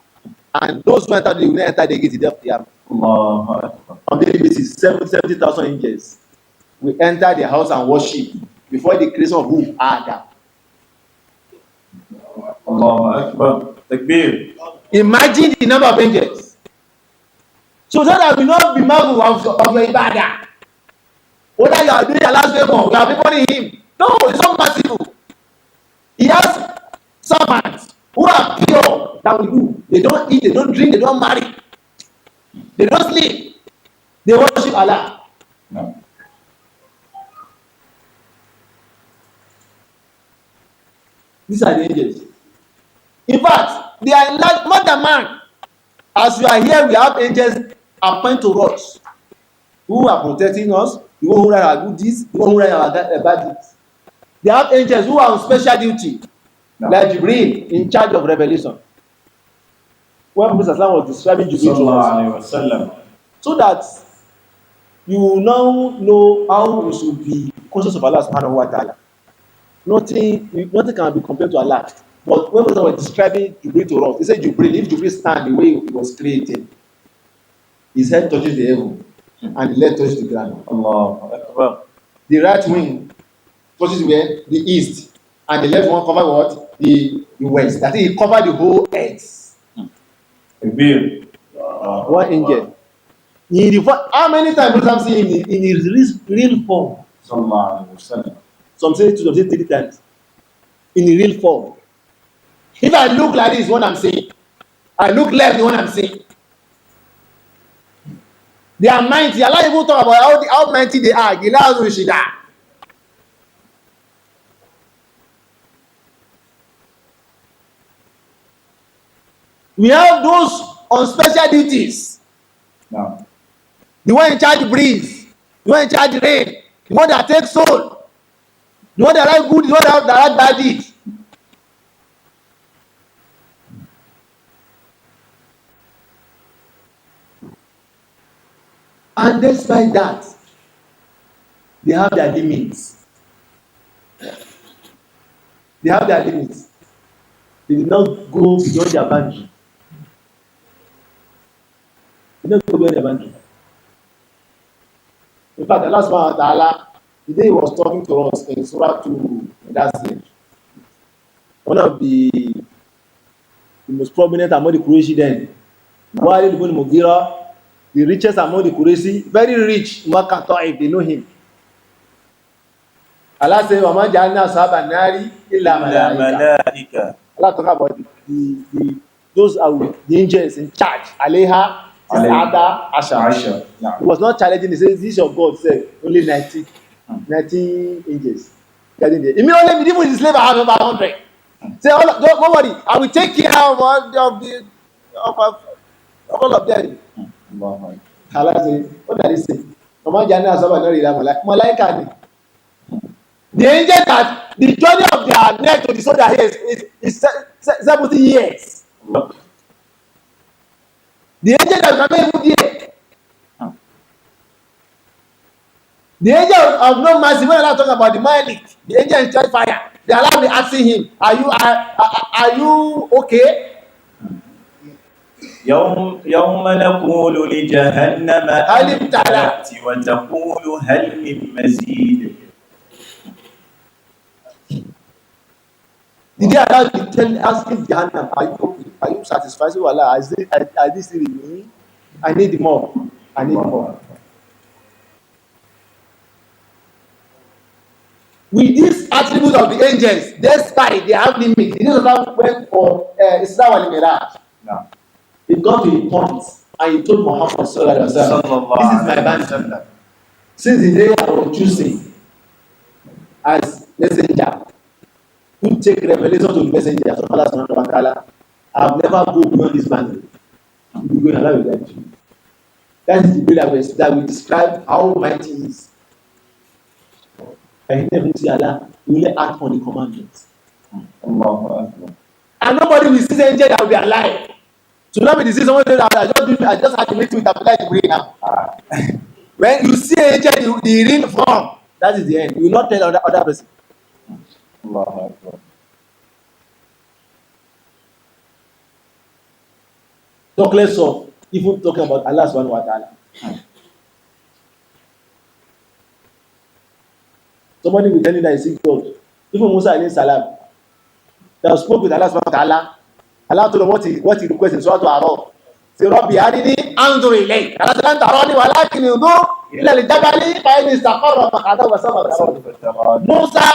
And those who enter, they will not enter the gate of the Qiyamah. On a daily basis, 70,000 angels will enter the house and worship before the creation of who? Adam. Allahu Akbar. Takbir. Imagine the number of angels. So that will not be marvel of your ibadah. Whether you are doing Allah's favor, you are favoring him. No, it's not merciful. He has servants who are pure that will do. They don't eat, they don't drink, they don't marry, they don't sleep. They worship Allah. No. These are the angels. In fact, they are like more than man. As we are here, we have angels appointed to us who are protecting us, the one who write our good deeds, the one who write our bad deeds. They have angels who are on special duty, like Jibril, in charge of revelation. When Prophet was describing Jibril to us, so that you will now know how we should be conscious of Allah subhanahu wa ta'ala. Nothing can be compared to Allah. But when Prophet was describing Jibril to us, he said Jibril, if Jibril stand the way he was created, his head touches the heaven and the leg touches the ground. Allah. The right wing touches where? The east, and the left one cover what? The west. That is, he covered the whole earth. One angel. How many times do you see him in his real form? Some say 2, some say 3 times. In the real form. If I look like this, what I'm saying. I look left, the one I'm saying. They are mighty. Allah even talk about how mighty they are. We have those on special duties. No. The one in charge breeze, the one in charge rain, the one that takes soul, the one that write good, the one that write bad deeds. And despite that, they have their limits. They have their limits. They did not go beyond their boundary. They did not go beyond their boundary. In fact, Allah subhanahu wa ta'ala, the day he was talking to us in SURATUL, that's it. One of the most prominent among the Quraysh then, Walid ibn Mughira, the richest among the Quraysh, very rich, Makkah Ta'if, they know him. Allah said, وَمَا جَعَلْنَا أَصْحَابَ النَّارِ إِلَّا مَلَائِكَةً. Allah talk about those are the angels in charge. Alayha Tis'ata Ashar. He was not challenging. He says, "This your God said only 90 angels." Immediately, even the slave have about 100. Say, don't worry, I will take care of all of them. Allah says, what does he say? The angel that the journey of their neck to the shoulder is 70 years. The angel that can even there. The angel of no mercy, when Allah talk about the Malik, the angel in charge fire, they allow me asking him, are you okay? يوم نقول لجهنم هل امتلأت وتقول هل من مزيد. Did they allow you asking Jahannam, are you okay? Are you satisfied with Allah? I this in me? I need more. I need more. With this attribute of the angels, despite they have limits, this is how went for Isra wal Miraj. No. It got to a point and he told Muhammad sallallahu alaihi wasallam, this is my band. Since the day I was choosing as messenger, who take revelation to the messenger of Allah subhanahu wa ta'ala, I have never go beyond this boundary. We go and allow you that. That is the way that we describe how mighty he is. And he never see Allah, he will act on the commandments. And nobody will see the angel that will be alive. So now we see someone that I just had to make it apply to bring now. When you see an angel, the real form, That is the end. You will not tell other person. Allahu Akbar. Talk less of even talking about Allah subhanahu wa ta'ala. Somebody will tell you that he sees God. Even Musa alayhi salam, that spoke with Allah subhanahu wa ta'ala. Allah told him what he requested in Surah Al-Araf. Say, Rabbi arini anzur ilayk. Allah said, "Lan tarani walakin unzur ila al-jabali fa in istaqarra makanahu wa sawfa tarani." Musa,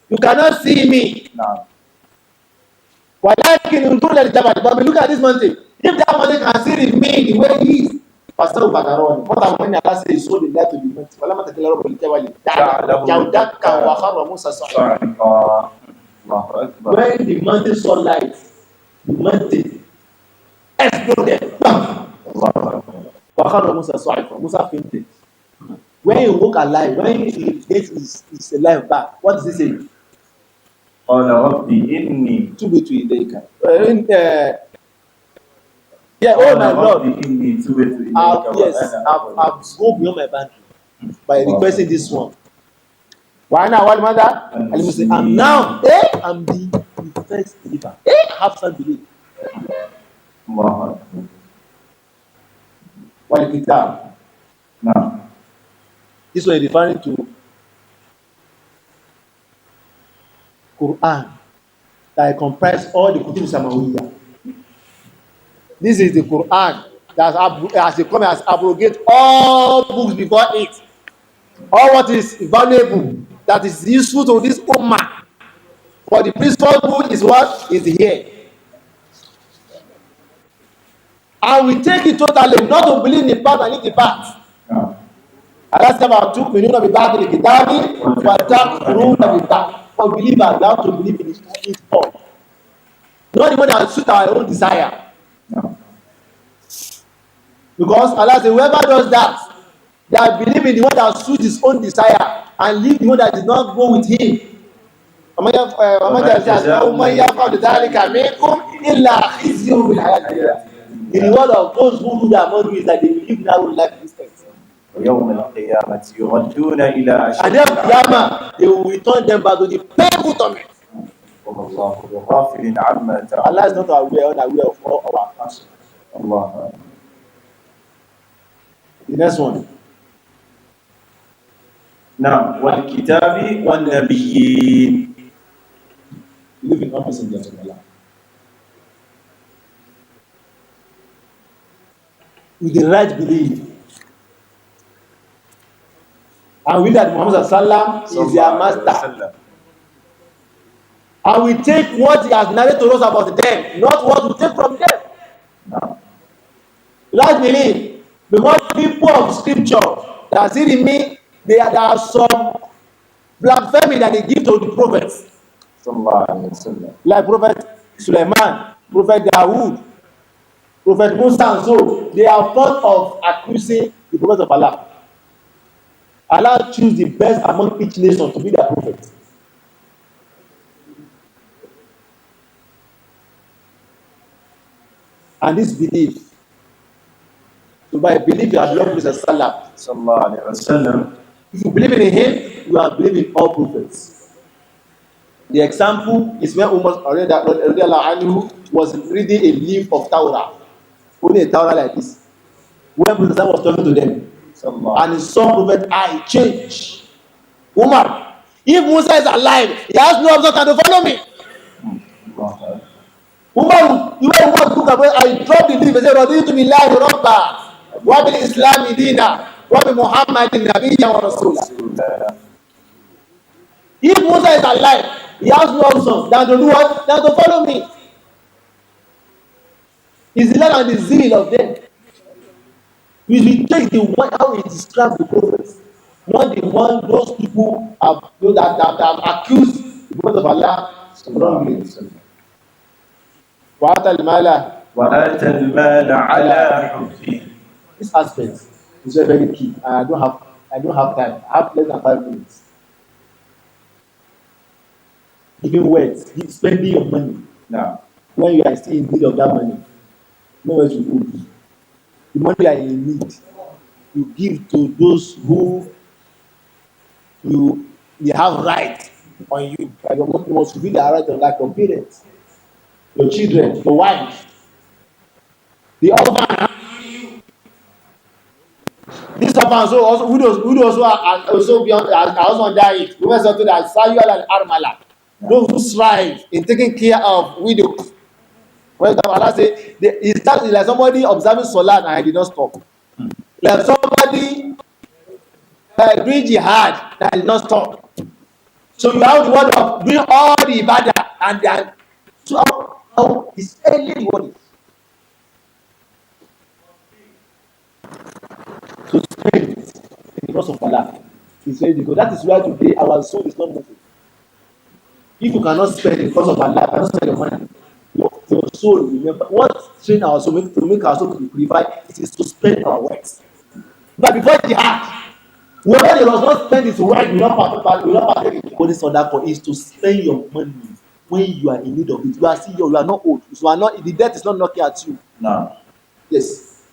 you cannot see me. Naam. Walakin unzur ila al-jabal. But look at this mountain. If that mountain can see me the way he is, فسوف تراني. What I'm going to say is so the light to be met. فلما تكلم رب الجبل جودك وخر موسى صعقا. When the mountain saw light, the mountain exploded. وخر موسى صعقا. Musa fainted. When he woke alive, when he gets his life back, what does he say? قال ربي إني تبت إليك. Yeah, oh my Lord. Yes, I've gone beyond my boundary by requesting this one. Why now, what mother? And he say, and now, I'm the first believer. I have some belief. What is that? Now, This one is referring to Quran that comprise all the Kutub Samawiyah. This is the Quran that has abrogate all books before it. All what is valuable, that is useful to this ummah. For the principal book is what is here. And we take it totally, not to believe in the part and leave the part. Allah said about 2 million of the back in the Kitabi, but that rule of the back. For believers, we have to believe in it all. Not the one that suit our own desire. Because Allah says, whoever does that, that believe in the one that suits his own desire and leave the one that did not go with him. The reward of those who do that among you is that they believe in our life distance. ويوم القيامة يردون إلى أشد And then Qiyamah, they will return them back to the painful torment. والله بغافل عما تعملون. Allah is not unaware of all our actions. Allah. The next one. نعم والكتاب والنبيين. Believe in all messengers of Allah. With the right belief. And we that Muhammad Sallam is their master. And we take what he has narrated to us about them, not what we take from them. No. Right belief. Because people of scripture that see in me, there are some blasphemy that they give to the prophets. Like Prophet Suleiman, Prophet Dawood, Prophet Musa and so. They are fond of accusing the prophet of Allah. Allah choose the best among each nation to be their prophet. And this belief, so by belief you have belonged to Sallallahu. If you believe in him, you are believing in all prophets. The example is when Umar was reading a leaf of Torah, only a Torah like this. When Prophet was talking to them, and he saw Prophet eye change. Umar, if Musa is alive, he has no option than to follow me. Umar took away, I dropped the leaf and said, Raditu billahi rabba, wa bil Islami dina, wa bi Muhammadin nabiyyan wa rasulah. If Musa is alive, he has no option than to do what? Than to follow me. He's the land and the zeal of them. We will take the one how he describes the prophets, not the one those people that have accused the prophet of Allah wrongly. وَآتَى الْمَالَ على حبه. This aspect is very key. I don't have time. I have less than 5 minutes. Giving words, spending your money. Now, when you are still in need of that money, know where to go. The money you are in need, you give to those who they have right on you. Like you must be the right of like your parents, your children, your wife, the orphan. This orphan also widows who are also beyond her husband died. Women something that Sayual and Armala. Those who strive in taking care of widows. When Allah say it starts like somebody observing Salat and I did not stop. Like somebody doing jihad that did not stop. So you have the word of doing all the ibadah and then so how is early rewarded. To spend it in the cause of Allah is very difficult. That is why today our soul is not moving. If you cannot spend it because of Allah, cannot spend your money, your soul, remember what train our soul to make our soul to be purified, it is to spend our wealth. But before jihad, whoever does not spend his wealth will not partake in what is on that for is to spend your money when you are in need of it. You are still young, you are not old, you are not, the debt is not knocking at you. No. Yes.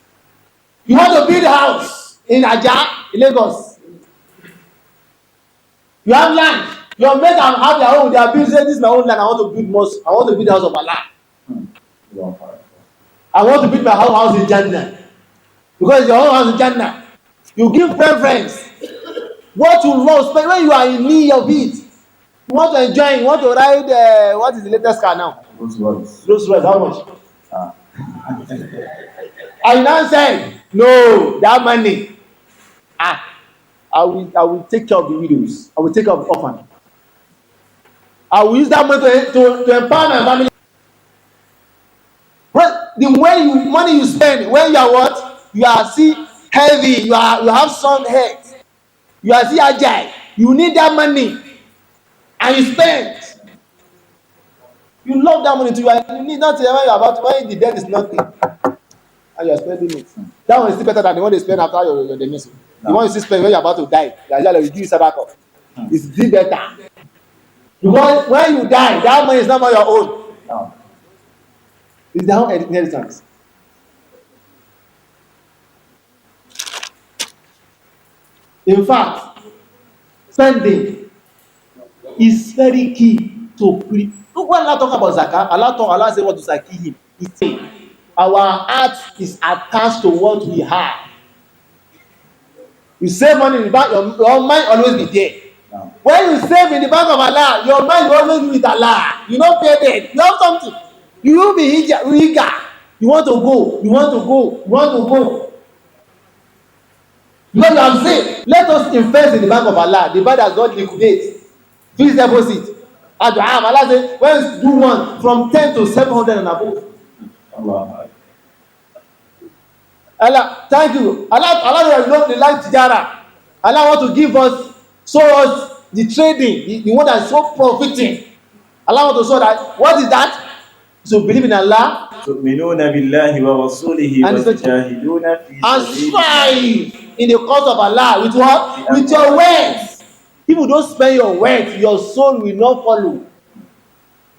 You want to build a house in Aja, in Lagos. You have land. Your mate have their own. They are building. This is my own land. I want to build mosque. I want to build the house of Allah. I want to build my house in Jannah. Because your own house in Jannah. You give preference. What you love, when you are in need of it. You want to enjoy. You want to ride. What is the latest car now? Rolls Royce. How much? I now say no. That money. I will take care of the widows. I will take care of the orphan. I will use that money to empower my family. But the money you spend when you are what? You are still heavy. You have some head. You are still agile. You need that money, and you spend. You love that money too. You need not to when you are about when the debt is nothing, and you are spending it. That one is still better than the one they spend after your demise. The one you still spend when you are about to die. You give sadaqah. It's still better. Because when you die, that money is not your own. No. It's their own inheritance. In fact, spending is very key to when Allah talk about zakah, Allah say what to zakah him. He say our heart is attached to what we have. You save money in the bank, your mind always be there. No. When you save in the bank of Allah, your mind will always be with Allah. You don't pay debt. You have something. You will be eager. You want to go. Because you have saved. Let us invest in the bank of Allah. The bank that God liquidates. Fixed deposit. Allah says, when you do one from 10 to 700 and above. Allah, thank you. Allah will not like tijara. Allah want to show us the trading, the one that is so profiting. Allah want to show that. What is that? So believe in Allah. تؤمنون بالله ورسوله وتجاهدون في and strive in the cause of Allah with what? With your words. If you don't spend your words, your soul will not follow.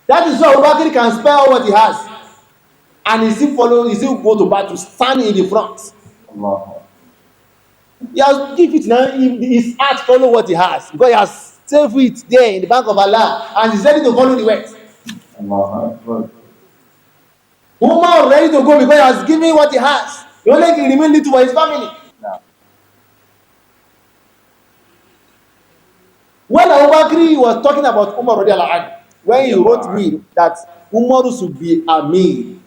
That is why Abu Bakr can spend all what he has, and he still go to battle, stand in the front. Allah. He has give it now. His heart follow what he has because he has saved it there in the bank of Allah, and he's ready to follow the words. Allah. Umar ready to go because he has given what he has. He only can remain little for his family. No. When Abu Bakr was talking about Umar when he wrote me that Umar should be Amir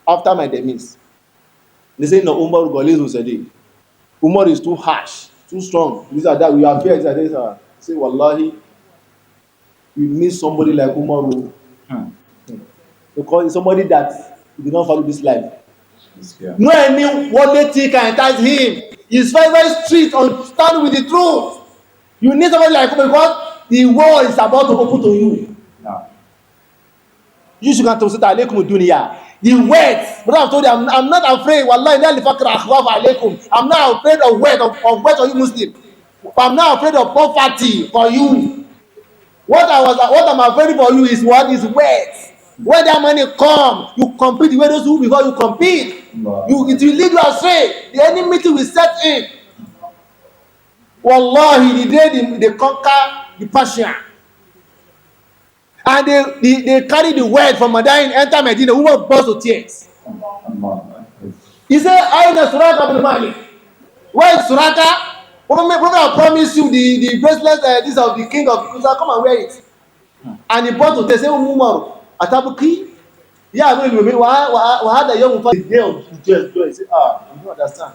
after my demise, they say no, Umar Umar is too harsh, too strong. These are that we are fair. Say wallahi, we need somebody like Umar. Because it's somebody that did not follow this life. Yeah. No any worldly thing can entice him. He's very, very strict on stand with the truth. You need somebody like him because the world is about to open to you. No. You should come to say alaikum dunya. The words, but I've told you, I'm not afraid. Wallahi, I'm not afraid of words of you Muslim. But I'm not afraid of poverty for you. What I'm afraid for you is what is words. When that money come, you compete the way those who before you compete. Wow. It will lead you astray. The enemy will set in. Wallahi, the day they conquer the Persian, and they carry the word from Madain, enter Medina, woman burst to tears. He said, Aina Suraka bin Malik. Where is Suraka? Prophet promise you the bracelet, this of the king of Kusa, come and wear it. And he brought to tell, say, Umar, Atabuki, yeah, I mean, why had a young father the day of the joy? He said, you don't understand.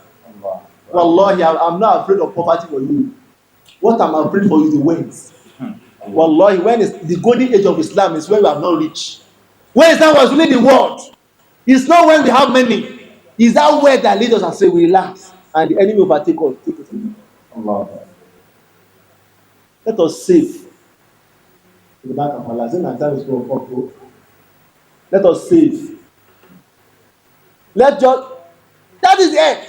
Wallahi, I'm not afraid of poverty for you. What I'm afraid for is the ways. Wallahi, when is the golden age of Islam is when we have not reached. When Islam was really the world, it's not when we have many. It's that word that leads us and say we relax and the enemy overtake us. Take it. Let us save in the back of our lives. Time is going up. Let us save. Let just that is the end.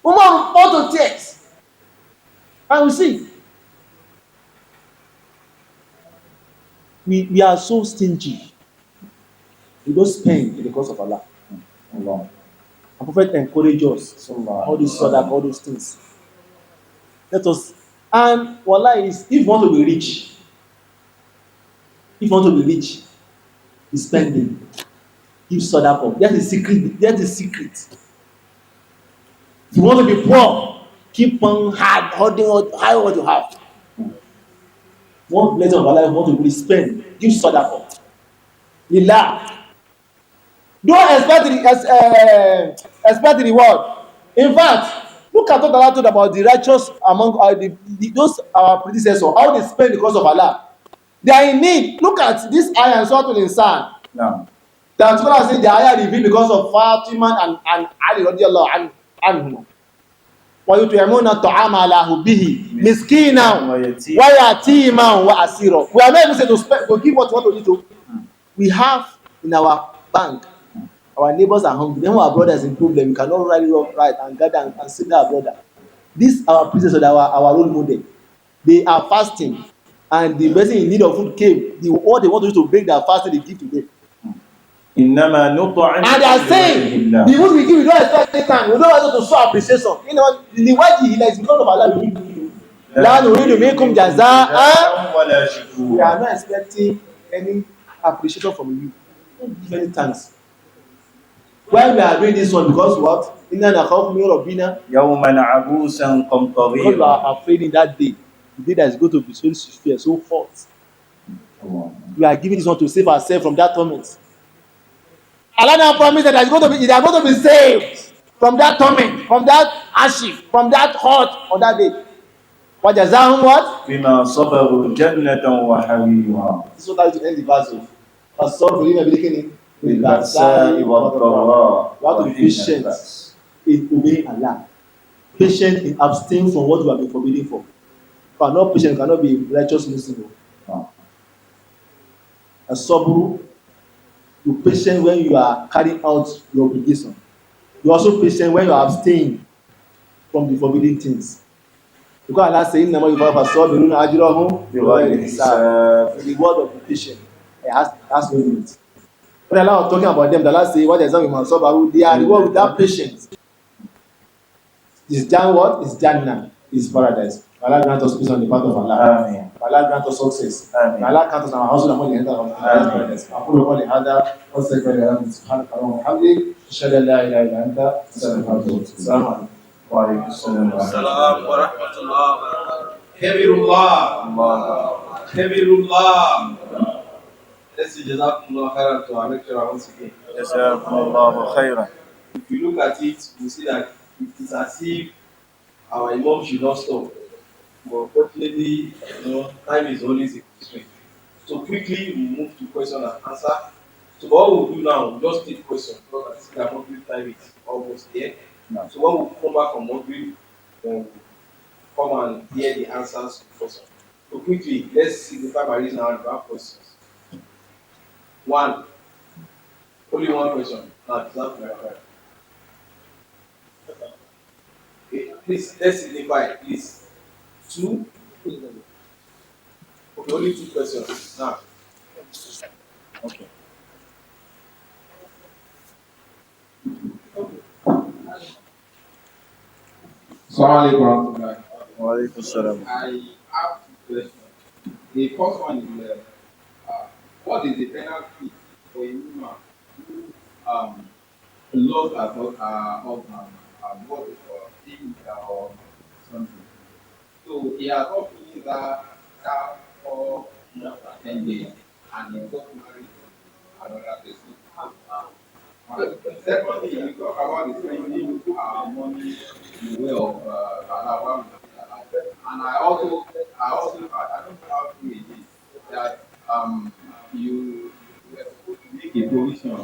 Woman want to tears. And we see. We are so stingy. We don't spend in the cause of Allah. And Prophet encourage us. All these sadaqah, all those things. Let us, and wallahi is if you want to be rich, is spending. Give sadaqah. That is secret. If you want to be poor, keep on holding what you have. One blessing of Allah, you want to be spend. Give sadaqah. Lillah. Don't expect the reward. In fact, look at what Allah told about the righteous among those our predecessors, how they spend because of Allah. They are in need. Look at this ayah in Suratul Insan. Now, That scholars say the ayah revealed because of Fatima and Ali radiallahu anhu. وَيُطْعِمُونَ الطَّعَامَ عَلَى حُبِّهِ مِسْكِينًا وَيَتِيمًا وَأَسِيرًا. We are not even saying to give what you want to eat to. We have in our bank. Our neighbors are hungry. Then our brothers in problem. We cannot rally up right and gather and save our brother. This our princess or our role model. They are fasting, and the person in need of food came. What they want to do to break their fasting, they give to them. إنما نطعم And they are saying, the food we give, we don't expect any time. We don't want to show appreciation. You know, the why he is because of Allah. La nuridu minkum jazaa. ولا We شكورا. are not expecting any appreciation from you. Don't give any thanks. Why we are doing this one? Because what? Inna nakhafu min rabbina. يوما عبوسا Because we قمطريرا. are afraid in that day. The day that is going to be so severe, so hot. We are giving this one to save ourselves from that torment. Allah now promised that they are going to be saved from that torment, from that hardship, from that hot on that day. What jazahum what? بما صبروا جنة وحريرا. This is what I to end the verse of. As-sabru lima bilikini. بالبأساء والضراء We have to be patient in obeying Allah. Patient in abstaining from what we have been forbidden for. If you are not patient, you cannot be a righteous Muslim. As-sabru, you patient when you are carrying out your obligation. You also patient when you are abstaining from the forbidden things. Because Allah says, "Innama yuwaffa as-sabiruna ajrahum bighayri hisab." The word of the patient has no limit. When Allah was talking about them, the Allah say, "What is that? They are the one without patience." Is Jan what? Is Jannah? Is paradise. Allah grant us peace on the path of Allah. Amen. Allah grant us success. Amen. Allah grant us our house and money enter of paradise. أقول قولي هذا وأستغفر الله سبحانك اللهم وبحمدك أشهد أن لا إله إلا أنت أستغفرك وأتوب إليك. السلام عليكم. وعليكم السلام ورحمة الله. السلام ورحمة الله وبركاته. كبير الله. كبير الله. Let's say Jazakumullah khairan to our lecturer once again. جزاكم الله خيرا. If you look at it, we see that it is as if our Imam should not stop. But fortunately, time is always a constraint. So quickly we move to question and answer. So what we'll do now, we'll just take questions because I see that Maghrib time is almost here. No. So when we come back from Maghrib, then we'll come and hear the answers to the question. So quickly, let's signify by reason how to have questions. One. Only one question. Now, that's right. Okay, please, let's signify, please. Two. Okay, only two questions. Now. Okay. Assalamu alaikum. Wa alaikum salam. I have two questions. The first one is what is the penalty for a woman who lost her husband, what thing or something? So he has not finished that for 10 days and he got married to another person. Secondly, you talk about the spending money in the way of Alawam. And I also heard, I don't know how true it is, that you were supposed to make a provision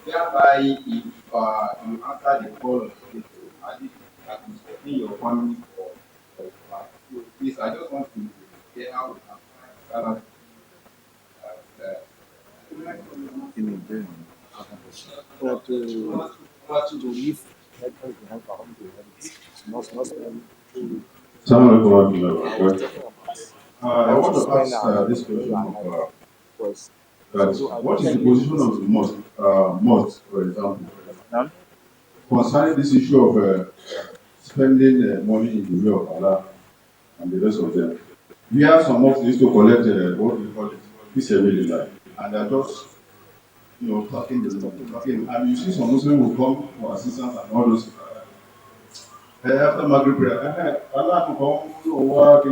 whereby if you answer the call of the people, that you sustain your family for so please, I just want to get how we can find that. Kí ni ìbéèrè mi? To live Assalamu alaikum warahmatullahi wabarakatuh. I want to ask this question of that what is the position of the mosque, for example, Naam? concerning this issue of spending money in the way of Allah and the rest of them? We have some mosques used to collect what do you call it, fisabilillah, and they're just talking, and you see some Muslims will come for assistance and all those. After Maghrib prayer, Allah to come over,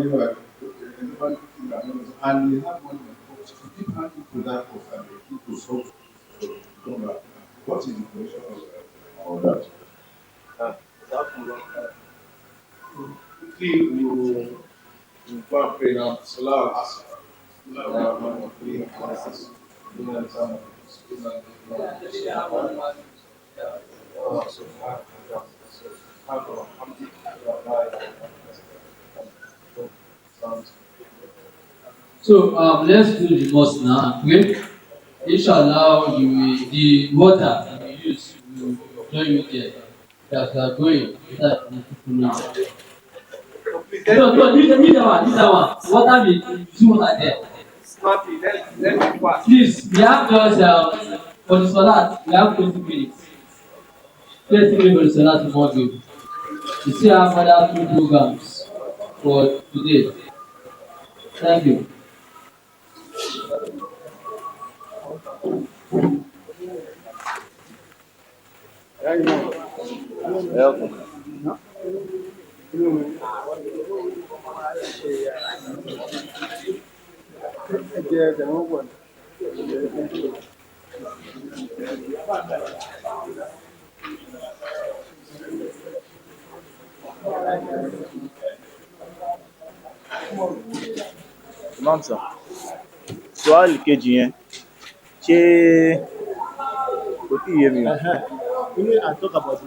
and they have money to keep handing to that post and they keep to solve. What is the position of that? Quickly, you go and pray now. Salah. So let's do the mosque now and pray. Inshallah, the water you will use will join you there. That you are going. No, leave that one. Water will use water there. Please, we have just for the salat, we have 20 minutes. 20 minutes for the salat tomorrow. We still have other two programs for today. Thank you. Imam sir, sùwàlì kejì yẹn ṣé kò tí ì yé mi o? I talk about